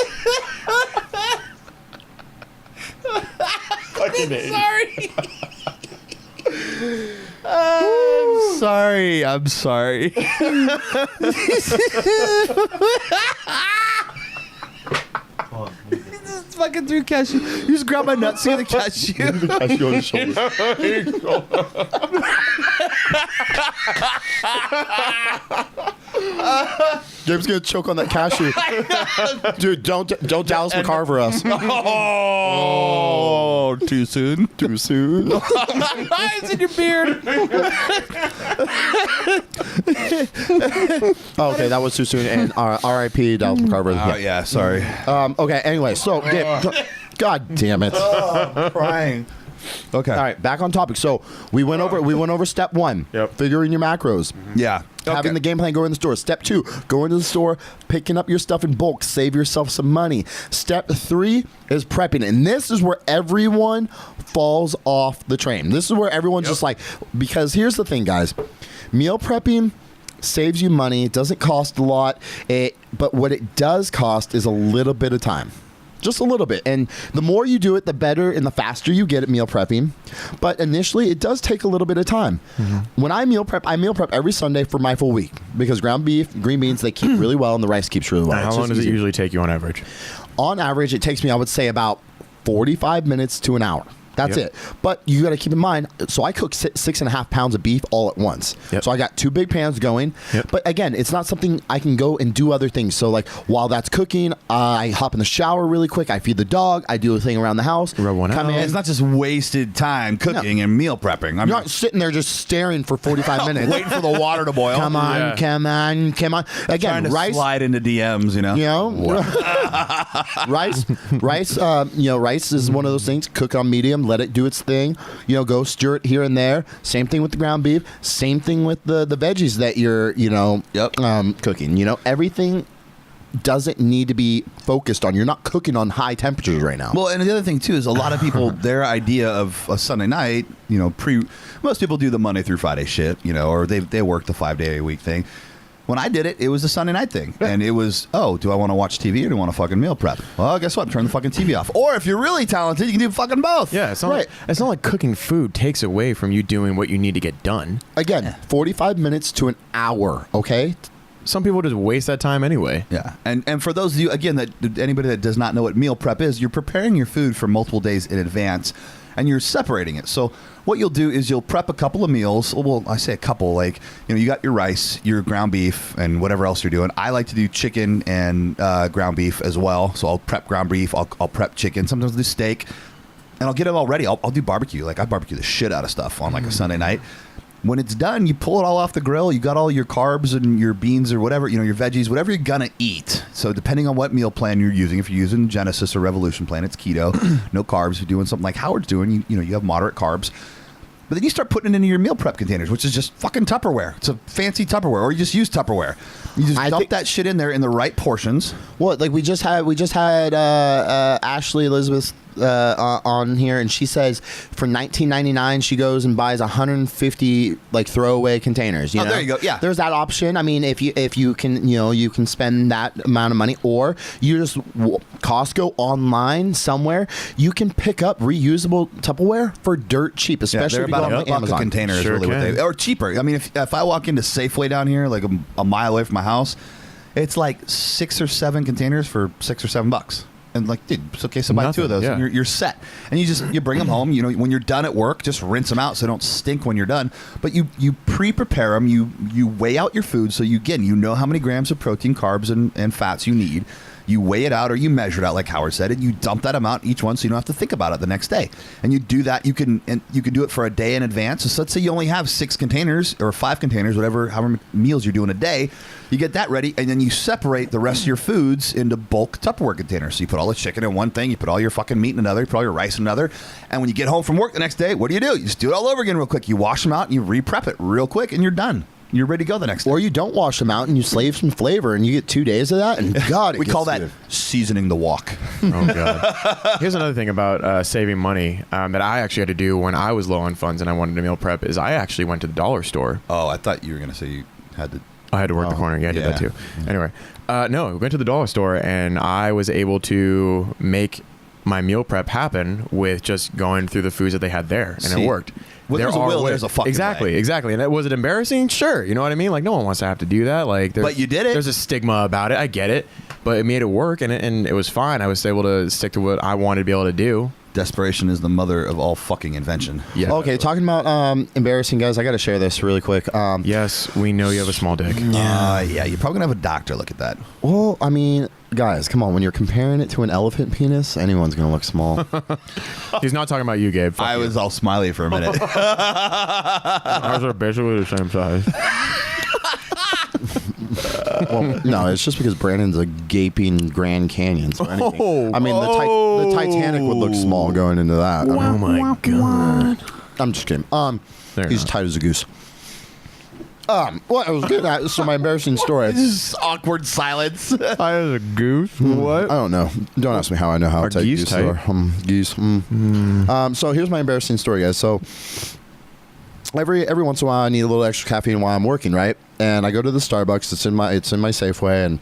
I'm sorry. Just fucking threw cashew. You just grab my nuts, see the cashew. Cashew on his shoulder. Gabe's gonna choke on that cashew. Dude, don't Dallas McCarver us. Oh, too soon. Too soon. It's in your beard. Oh, okay, that was too soon. And R.I.P. Dallas McCarver. Oh yeah, sorry. Okay. Anyway, so Gabe, God damn it. Crying. Okay. All right, back on topic. So we went over step 1. Yep. Figuring your macros. Yeah. Having the game plan, go in the store. Step 2, go into the store, picking up your stuff in bulk, save yourself some money. Step 3 is prepping. And this is where everyone falls off the train. This is where everyone's just like, because here's the thing, guys. Meal prepping saves you money. It doesn't cost a lot. But what it does cost is a little bit of time. Just a little bit. And the more you do it, the better and the faster you get at meal prepping. But initially, it does take a little bit of time. When I meal prep every Sunday for my full week because ground beef, green beans, they keep really well and the rice keeps really well. How It's long just does it easy. usually take you on average? On average, it takes me, I would say, about 45 minutes to an hour. That's Yep. it. But you got to keep in mind, so I cook 6.5 pounds of beef all at once. Yep. So I got 2 big pans going. Yep. But again, it's not something I can go and do other things. So like while that's cooking, I hop in the shower really quick. I feed the dog. I do a thing around the house. Rub one Come out. in. It's not just wasted time cooking and meal prepping. I'm You're not sitting there just staring for 45 minutes. waiting for the water to boil. Come on, Yeah. come on, come on. Trying Again, to rice. slide into DMs, you know. You know, rice. Rice is one of those things. Cook on medium, let it do its thing. You know, go stir it here and there. Same thing with the ground beef. Same thing with the veggies that you're cooking. You know, everything doesn't need to be focused on. You're not cooking on high temperatures right now. Well, and the other thing too is a lot of people, their idea of a Sunday night, you know, most people do the Monday through Friday shit, you know, or they work the 5-day-a-week thing. When I did it, it was a Sunday night thing. And it was, do I want to watch TV or do I want to fucking meal prep? Well, guess what? Turn the fucking TV off. Or if you're really talented, you can do fucking both. Yeah, it's not, Right. like, it's not like cooking food takes away from you doing what you need to get done. Again, 45 minutes to an hour, okay? Some people just waste that time anyway. Yeah, and for those of you, again, that anybody that does not know what meal prep is, you're preparing your food for multiple days in advance, and you're separating it. So what you'll do is you'll prep a couple of meals. Well, I say a couple, like, you know, you got your rice, your ground beef, and whatever else you're doing. I like to do chicken and ground beef as well. So I'll prep ground beef, I'll prep chicken, sometimes I'll do steak, and I'll get them all ready. I'll do barbecue. Like, I barbecue the shit out of stuff on like a Sunday night. When it's done, you pull it all off the grill. You got all your carbs and your beans or whatever, you know, your veggies, whatever you're gonna eat. So depending on what meal plan you're using, if you're using Genesis or Revolution plan, it's keto, no carbs. If you're doing something like Howard's doing, you know, you have moderate carbs. But then you start putting it into your meal prep containers, which is just fucking Tupperware. It's a fancy Tupperware, or you just use Tupperware. You just dump that shit in there in the right portions. Well, like we just had Ashley Elizabeth on here, and she says for $19.99 she goes and buys 150 like throwaway containers. You know? There you go. Yeah, there's that option. I mean, if you can, you know, you can spend that amount of money, or you just Costco online somewhere, you can pick up reusable Tupperware for dirt cheap, especially they're if you about go a on buck a Amazon. container is Sure really what can. they, or cheaper. I mean, if I walk into Safeway down here, like a mile away from my house, it's like 6 or 7 containers for $6 or $7. And like, dude, it's okay. So buy 2 of those, Nothing, and yeah. you're set. And you bring them home. You know, when you're done at work, just rinse them out so they don't stink when you're done. But you pre-prepare them. You weigh out your food, so you know how many grams of protein, carbs, and fats you need. You weigh it out or you measure it out, like Howard said, and you dump that amount each one, so you don't have to think about it the next day. And you do that. You can do it for a day in advance. So let's say you only have 6 containers or 5 containers, however many meals you're doing a day. You get that ready, and then you separate the rest of your foods into bulk Tupperware containers. So you put all the chicken in one thing, you put all your fucking meat in another, you put all your rice in another, and when you get home from work the next day, what do? You just do it all over again real quick. You wash them out, and you re-prep it real quick, and you're done. You're ready to go the next day. Or you don't wash them out and you slave some flavor and you get 2 days of that. And God, we call that seasoning the walk. Oh god. Here's another thing about saving money that I actually had to do when I was low on funds and I wanted to meal prep is I actually went to the dollar store. Oh, I thought you were going to say you had to. I had to work the corner. Yeah, I did that too. Anyway, no, we went to the dollar store and I was able to make my meal prep happen with just going through the foods that they had there, and it worked. Well, there's a will, there's a fucking way. Exactly. And was it embarrassing? Sure. You know what I mean? Like, no one wants to have to do that. Like, but you did it. There's a stigma about it. I get it, but it made it work, and it was fine. I was able to stick to what I wanted to be able to do. Desperation is the mother of all fucking invention. Yeah. Okay, talking about embarrassing, guys, I got to share this really quick. Yes, we know you have a small dick. Yeah, you're probably gonna have a doctor look at that. Well, I mean, guys, come on. When you're comparing it to an elephant penis, anyone's going to look small. He's not talking about you, Gabe. Fuck I you. was all smiley for a minute. Ours are basically the same size. Well, no, it's just because Brandon's a gaping Grand Canyon. So anything. I mean, the Titanic would look small going into that. Oh my god. I'm just kidding. There He's you go. tight as a goose. What I was getting at, so my embarrassing story. This is awkward silence. I was a goose. What? I don't know. Don't ask me how I know how Are tight geese gooses tight? are. Geese. So here's my embarrassing story, guys. So every once in a while, I need a little extra caffeine while I'm working, right? And I go to the Starbucks. It's in my Safeway, and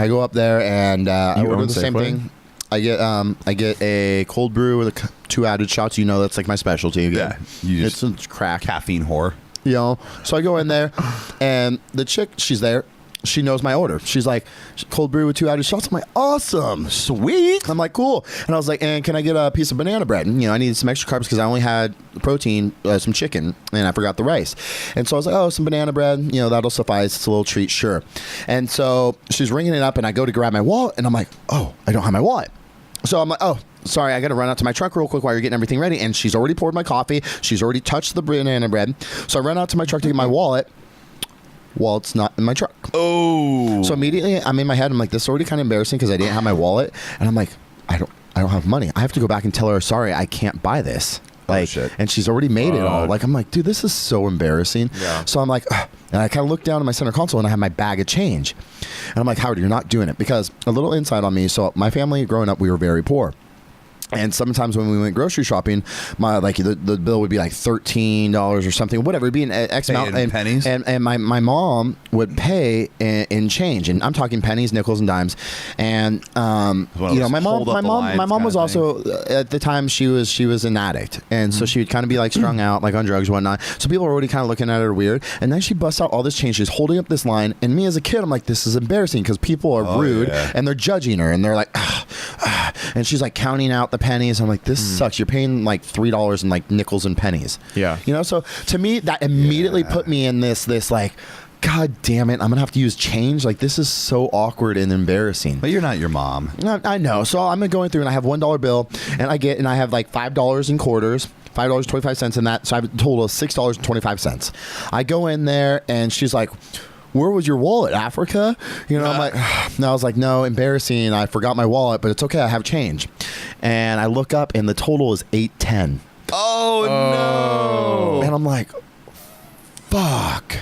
I go up there and I order the same Safeway? thing. I get a cold brew with 2 added shots. You know, that's like my specialty. Yeah, you it's crack. Caffeine whore. You know, so I go in there, and the chick, she's there. She knows my order. She's like, cold brew with 2 added shots. I'm like, awesome, sweet. I'm like, cool. And I was like, and can I get a piece of banana bread? And, I needed some extra carbs because I only had protein, some chicken, and I forgot the rice. And so I was like, oh, some banana bread, that'll suffice. It's a little treat, sure. And so she's ringing it up, and I go to grab my wallet, and I'm like, oh, I don't have my wallet. So I'm like, oh, sorry, I got to run out to my truck real quick while you're getting everything ready. And she's already poured my coffee. She's already touched the banana bread. So I run out to my truck to get my wallet. Wallet's not in my truck. Oh. So immediately I'm in my head. I'm like, this is already kind of embarrassing because I didn't have my wallet. And I'm like, I don't have money. I have to go back and tell her, sorry, I can't buy this. Like, shit. And she's already made it all. Like, I'm like, dude, this is so embarrassing. Yeah. So I'm like, ugh. And I kind of look down at my center console and I have my bag of change. And I'm like, Howard, you're not doing it. Because a little insight on me. So my family growing up, we were very poor. And sometimes when we went grocery shopping, the bill would be like $13 or something, whatever. It'd be an X amount in pennies. And my mom would pay in change, and I'm talking pennies, nickels, and dimes. And my mom was also at the time she was an addict, and so she would kind of be like strung out, like on drugs, and whatnot. So people were already kind of looking at her weird. And then she busts out all this change. She's holding up this line, and me as a kid, I'm like, this is embarrassing because people are rude and they're judging her, and they're like, and she's like counting out the pennies. I'm like, this sucks. You're paying like $3 in like nickels and pennies. Yeah. So to me, that immediately put me in this like, God damn it, I'm gonna have to use change. Like, this is so awkward and embarrassing. But you're not your mom. I know. So I'm going through and I have $1 bill, and I have like $5 in quarters. $5.25 in that. So I have a total of $6.25. I go in there and she's like, where was your wallet? Africa? I'm like, and I was like, no, embarrassing. I forgot my wallet, but it's okay. I have change. And I look up and the total is $8.10. Oh, no. And I'm like, fuck.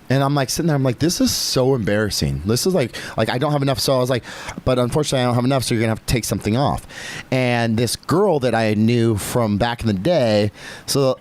And I'm like sitting there, I'm like, this is so embarrassing. This is like I don't have enough. So I was like, but unfortunately I don't have enough, so you're gonna have to take something off. And this girl that I knew from back in the day, so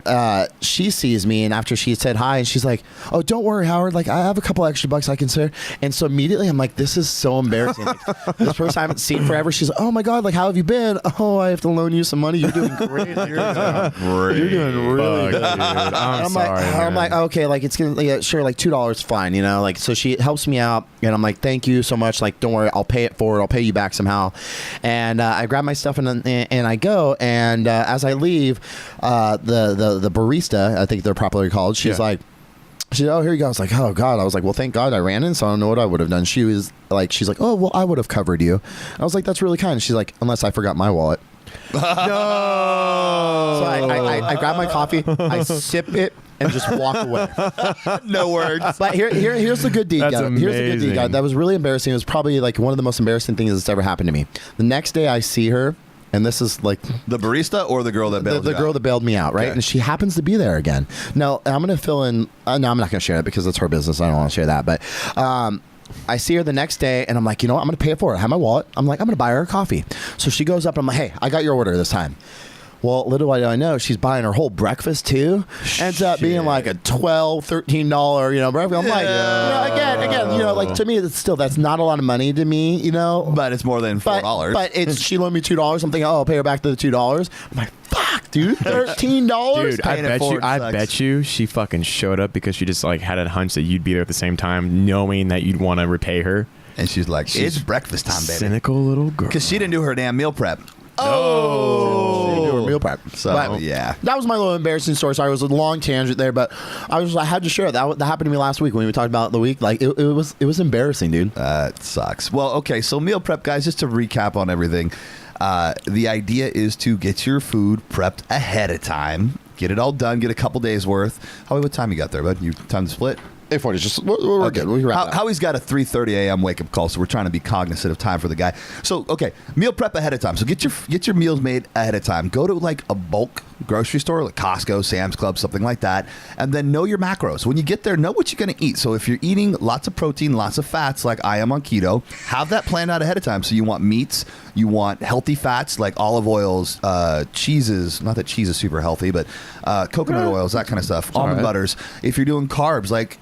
she sees me, and after she said hi, and she's like, oh, don't worry, Howard, like I have a couple extra bucks I can spare. And so immediately I'm like, this is so embarrassing. Like, this person I haven't seen forever, she's like, oh my God, like how have you been? Oh, I have to loan you some money. You're doing great. You're doing really good. I'm sorry. I'm like, okay, like it's gonna, sure, like $2, fine, like, so she helps me out, and I'm like, thank you so much, like, don't worry, I'll pay it forward, I'll pay you back somehow. And I grab my stuff and I go, and as I leave, the barista, I think they're properly called, she's like, She said, oh, here you go. I was like, oh, God. I was like, well, thank God I ran in, so I don't know what I would have done. She's like, oh, well, I would have covered you. I was like, that's really kind. She's like, unless I forgot my wallet. No. So I grab my coffee, I sip it, and just walk away. No words. But here's the good deed, That's guys. Here's the good deed, amazing. guys. That was really embarrassing. It was probably like one of the most embarrassing things that's ever happened to me. The next day I see her, and this is like The barista or the girl that bailed the you girl out? that bailed me out, right? Okay. And she happens to be there again. Now, I'm going to fill in. No, I'm not going to share it because it's her business. I don't want to share that. But I see her the next day, and I'm like, you know what? I'm going to pay it for her. I have my wallet. I'm like, I'm going to buy her a coffee. So she goes up, and I'm like, hey, I got your order this time. Well, little do I know, she's buying her whole breakfast too. Ends up being like a $12, $13, breakfast. I'm like, again, like to me, it's still, that's not a lot of money to me, But it's more than $4. But it's, she loaned me $2. I'm thinking, oh, I'll pay her back to the $2. I'm like, fuck, dude, $13. Dude, Paying it forward I sucks. bet you she fucking showed up because she just like had a hunch that you'd be there at the same time, knowing that you'd want to repay her. And she's like, it's breakfast time, baby. Cynical little girl. Because she didn't do her damn meal prep. She didn't do her meal prep. So, But yeah. that was my little embarrassing story. Sorry, it was a long tangent there, but I had to share it. That happened to me last week when we talked about the week. Like it was embarrassing, dude. That sucks. Well, okay, so meal prep, guys, just to recap on everything. The idea is to get your food prepped ahead of time. Get it all done. Get a couple days worth. Howie, what time you got there, bud? You time to split? 8:40. Just we're good. We wrap it up. Howie's got a 3:30 a.m. wake up call, so we're trying to be cognizant of time for the guy. So, okay, meal prep ahead of time. So get your meals made ahead of time. Go to like a bulk grocery store, like Costco, Sam's Club, something like that, and then know your macros. When you get there, know what you're going to eat. So if you're eating lots of protein, lots of fats, like I am on keto, have that planned out ahead of time. So you want meats, you want healthy fats like olive oils, cheeses. Not that cheese is super healthy, but coconut oils, that kind of stuff. Almond butters. If you're doing carbs, like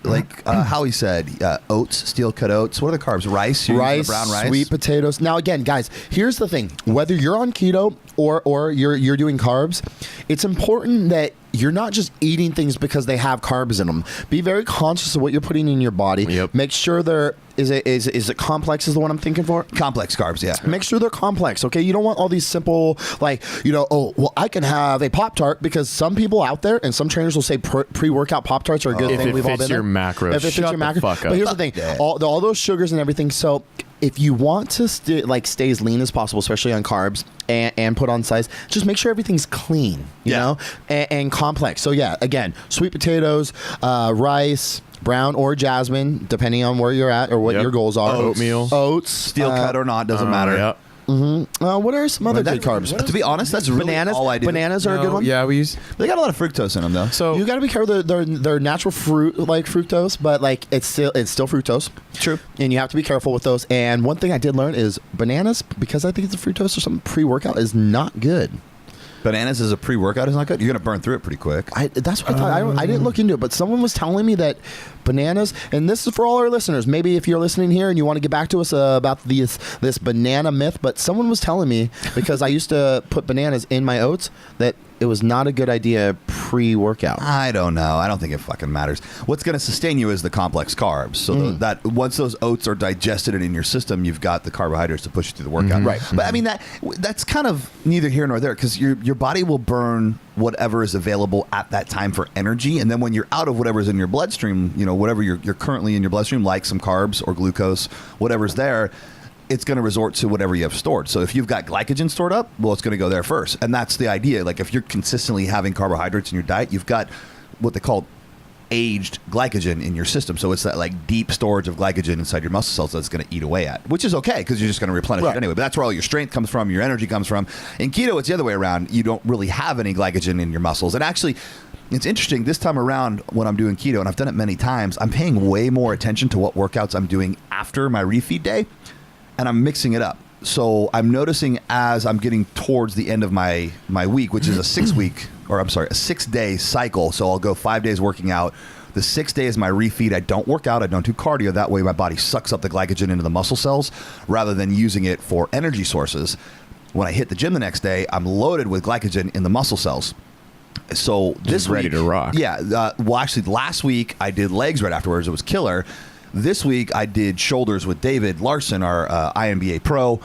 Howie said, oats, steel cut oats. What are the carbs? Rice, brown rice, sweet potatoes. Now, again, guys, here's the thing: whether you're on keto or you're doing carbs, it's important that you're not just eating things because they have carbs in them. Be very conscious of what you're putting in your body. Yep. Make sure they're is it complex is the one I'm thinking for. complex carbs. Yeah. Make sure they're complex, okay? You don't want all these simple, like, oh, well, I can have a Pop-Tart because some people out there and some trainers will say pre-workout Pop-Tarts are a good If thing. it We've all fits been your there. macros. If it fits Shut your the macros. fuck up. But here's the thing. Yeah. All those sugars and everything. So if you want to stay as lean as possible, especially on carbs and put on size, just make sure everything's clean, you know, and complex. So yeah, again, sweet potatoes, rice, brown or jasmine, depending on where you're at or what Yep. your goals are. Oatmeal. Oats, Steel cut or not, doesn't matter. Yep. what are some other good carbs? To be honest, that's really Bananas. all I do. Bananas are a good one. Yeah, we use. They got a lot of fructose in them, though. So You got to be careful. They're natural fruit like fructose, but like it's still fructose. True. And you have to be careful with those. And one thing I did learn is bananas, because I think it's a fructose or something pre-workout, is not good. Bananas as a pre-workout is not good. You're going to burn through it pretty quick. That's what I thought. I didn't look into it, but someone was telling me that bananas, and this is for all our listeners. Maybe if you're listening here and you want to get back to us about this banana myth, but someone was telling me, because I used to put bananas in my oats, that it was not a good idea pre-workout. I don't know. I don't think it fucking matters. What's going to sustain you is the complex carbs. So that once those oats are digested and in your system, you've got the carbohydrates to push you through the workout. Right. But I mean that's kind of neither here nor there, because your body will burn whatever is available at that time for energy, and then when you're out of whatever's in your bloodstream, whatever you're currently in your bloodstream, like some carbs or glucose, whatever's there, it's going to resort to whatever you have stored. So if you've got glycogen stored up, well, it's going to go there first. And that's the idea. Like if you're consistently having carbohydrates in your diet, you've got what they call aged glycogen in your system. So it's that like deep storage of glycogen inside your muscle cells that's going to eat away at, which is okay because you're just going to replenish it anyway. But that's where all your strength comes from, your energy comes from. In keto, it's the other way around. You don't really have any glycogen in your muscles. And actually, it's interesting, this time around when I'm doing keto, and I've done it many times, I'm paying way more attention to what workouts I'm doing after my refeed day, and I'm mixing it up. So I'm noticing as I'm getting towards the end of my week, which is a 6-day cycle. So I'll go 5 days working out. The 6th day is my refeed. I don't work out. I don't do cardio. That way my body sucks up the glycogen into the muscle cells rather than using it for energy sources. When I hit the gym the next day, I'm loaded with glycogen in the muscle cells. So this ready week, to rock. Yeah. Well, actually, last week I did legs right afterwards. It was killer. This week I did shoulders with David Larson, our INBA pro.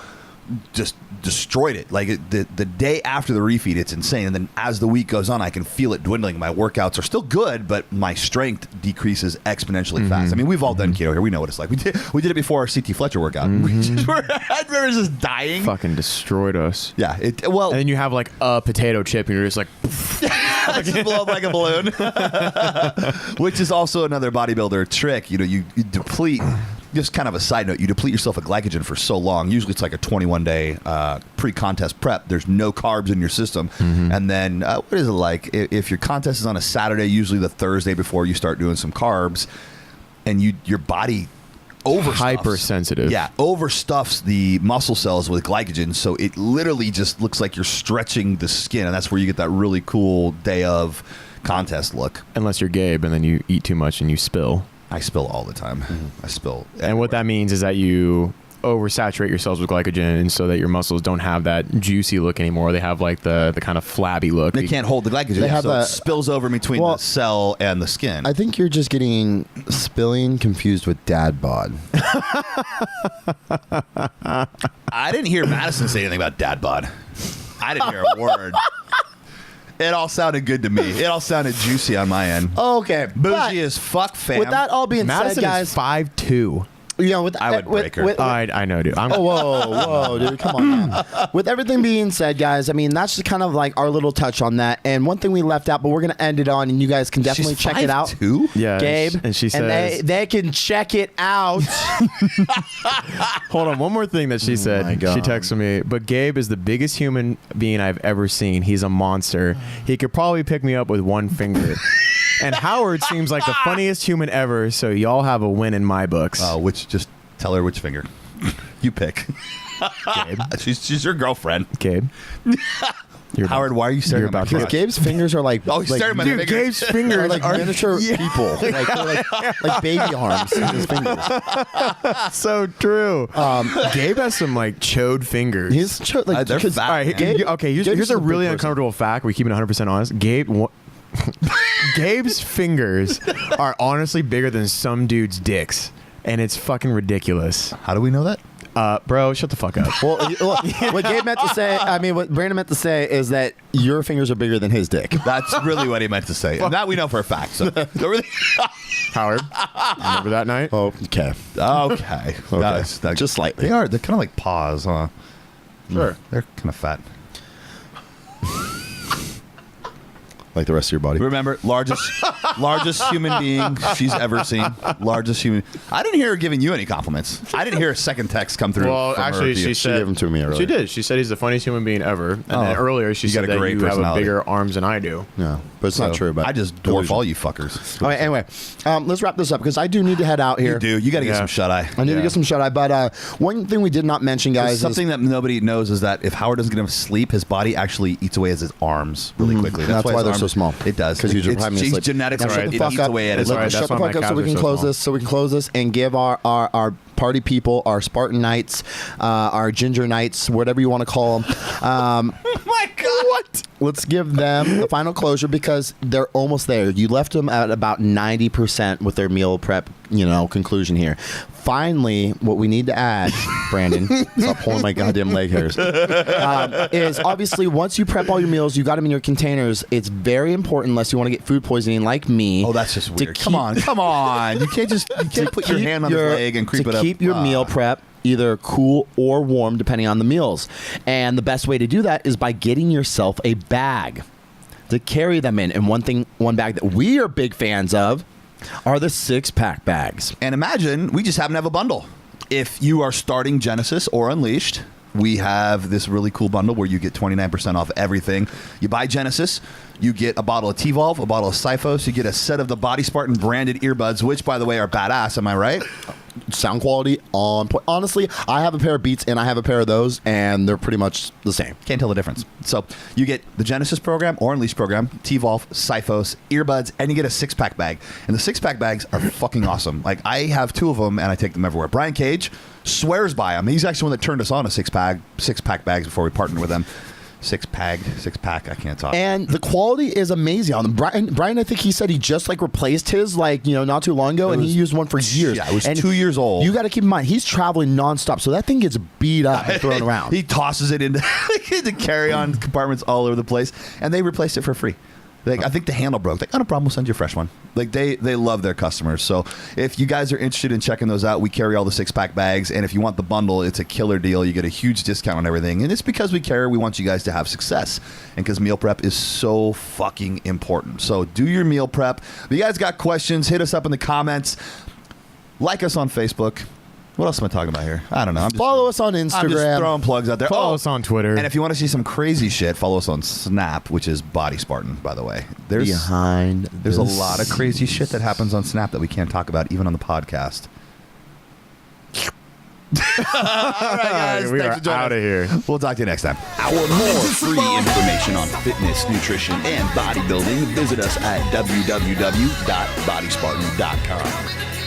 just destroyed it. Like the day after the refeed, it's insane. And then as the week goes on, I can feel it dwindling. My workouts are still good, but my strength decreases exponentially fast. I mean, we've all done keto here. We know what it's like. We did it before our CT Fletcher workout. We remember just dying. Fucking destroyed us. Yeah. And then you have like a potato chip, and you're just like, just blow up like a balloon. Which is also another bodybuilder trick. You know, you deplete. Just kind of a side note, you deplete yourself of glycogen for so long. Usually it's like a 21-day pre-contest prep. There's no carbs in your system. And then what is it like? If your contest is on a Saturday, usually the Thursday before you start doing some carbs, and your body overstuffs. hypersensitive. Yeah, overstuffs the muscle cells with glycogen, so it literally just looks like you're stretching the skin, and that's where you get that really cool day of contest look. Unless you're Gabe, and then you eat too much and you spill. I spill all the time. I spill everywhere. And what that means is that you oversaturate yourselves with glycogen, so that your muscles don't have that juicy look anymore. They have like the kind of flabby look. They can't hold the glycogen, They have so it that- spills over between Well, the cell and the skin. I think you're just getting spilling confused with dad bod. I didn't hear Madison say anything about dad bod. I didn't hear a word. It all sounded good to me. It all sounded juicy on my end. Okay, Bougie as fuck, fam. with that all being Madison said, guys, is 5'2". you know, with I would break her. I know, dude. Oh, whoa, dude, come on, man. With everything being said, guys, I mean, that's just kind of like our little touch on that. And one thing we left out, but we're going to end it on, and you guys can definitely She's check it out. 5'2"? Yeah, Gabe. and she says, they can check it out. hold on, one more thing that she said. my She God. texted me, but Gabe is the biggest human being I've ever seen. He's a monster. He could probably pick me up with one finger. And Howard seems like the funniest human ever, so y'all have a win in my books. Just tell her which finger. You pick. Gabe. She's your girlfriend. Gabe. You're Howard, why are you staring You're at my about to- Because crotch? Gabe's fingers are like, Oh, he's like, staring at my Dude, fingers. Gabe's fingers are like are miniature people, like baby arms in his fingers. so true. Gabe has some like chode fingers. He's like, They're 'cause- fat, All right, man. Gabe- okay. Here's Gabe's a a big really person. uncomfortable fact. We keep it 100% honest. Gabe's fingers are honestly bigger than some dudes' dicks, and it's fucking ridiculous. How do we know that? Bro, shut the fuck up. Well, what Gabe meant to say, I mean, what Brandon meant to say is that your fingers are bigger than his dick. That's really what he meant to say. And that we know for a fact. So, Howard, remember that night? Oh, okay. okay. Just slightly. They're kind of like paws, huh? Sure. They're kind of fat. Like the rest of your body. Remember, largest human being she's ever seen. Largest human. I didn't hear her giving you any compliments. I didn't hear a second text come through. Well, from her actually, to you. she said gave them to me earlier. She did. She said he's the funniest human being ever. And then Oh. earlier, she You got said a that great you have personality. bigger arms than I do. No, but it's not So, true. But I just dwarf all you fuckers. All right, anyway, let's wrap this up because I do need to head out here. You do. You got to get Yeah. some shut eye. I need to Yeah. get some shut eye. But one thing we did not mention, guys, Something that nobody knows is that if Howard doesn't get enough sleep, his body actually eats away at his arms really quickly. That's why his they're arms- so small. It does. Because you It's- deprive me of it's sleep. genetics. Now Right. shut the It fuck eats up. away at his That's right. arms. Shut That's the why my fuck up so calves we are can so close small. this. So we can close this and give our party people, our Spartan Knights, our Ginger Knights, whatever you want to call them. My God. What? Let's give them the final closure because they're almost there. You left them at about 90% with their meal prep, conclusion here. Finally, what we need to add, Brandon, stop pulling my goddamn leg hairs, is obviously once you prep all your meals, you got them in your containers. It's very important, unless you want to get food poisoning like me. Oh, that's just to weird. keep- Come on. You can't put your keep hand on his leg and creep to it up. keep your meal prep either cool or warm depending on the meals. And the best way to do that is by getting yourself a bag to carry them in. And one bag that we are big fans of are the 6-pack bags. And imagine we just happen to have a bundle. If you are starting Genesis or Unleashed, we have this really cool bundle where you get 29% off everything. You buy Genesis, you get a bottle of T-Volve, a bottle of Cyphos, you get a set of the Body Spartan branded earbuds, which, by the way, are badass. Am I right? Sound quality on point. Honestly, I have a pair of Beats and I have a pair of those, and they're pretty much the same. Can't tell the difference. So you get the Genesis program or Unleashed program, T-Volve, Cyphos, earbuds, and you get a 6-pack bag. And the 6-pack bags are fucking awesome. Like, I have 2 of them, and I take them everywhere. Brian Cage swears by them. He's actually the one that turned us on a 6-pack bags before we partnered with them. Six pack. I can't talk. And the quality is amazing on them. Brian, I think he said he just like replaced his not too long ago, and he used one for years. Yeah, it was and 2 years old. You got to keep in mind he's traveling nonstop, so that thing gets beat up and thrown around. He tosses it into the carry-on compartments all over the place, and they replaced it for free. I think the handle broke. Like, oh, no problem. We'll send you a fresh one. Like, they love their customers. So if you guys are interested in checking those out, we carry all the 6-pack bags. And if you want the bundle, it's a killer deal. You get a huge discount on everything. And it's because we care. We want you guys to have success. And because meal prep is so fucking important. So do your meal prep. If you guys got questions, hit us up in the comments. Like us on Facebook. What else am I talking about here? I don't know. Follow us on Instagram. I'm just throwing plugs out there. Follow us on Twitter. And if you want to see some crazy shit, follow us on Snap, which is Body Spartan, by the way. There's a lot of crazy shit that happens on Snap that we can't talk about, even on the podcast. All right, guys. We Thanks are for joining out of us. here. We'll talk to you next time. For more free information on fitness, nutrition, and bodybuilding, visit us at www.bodyspartan.com.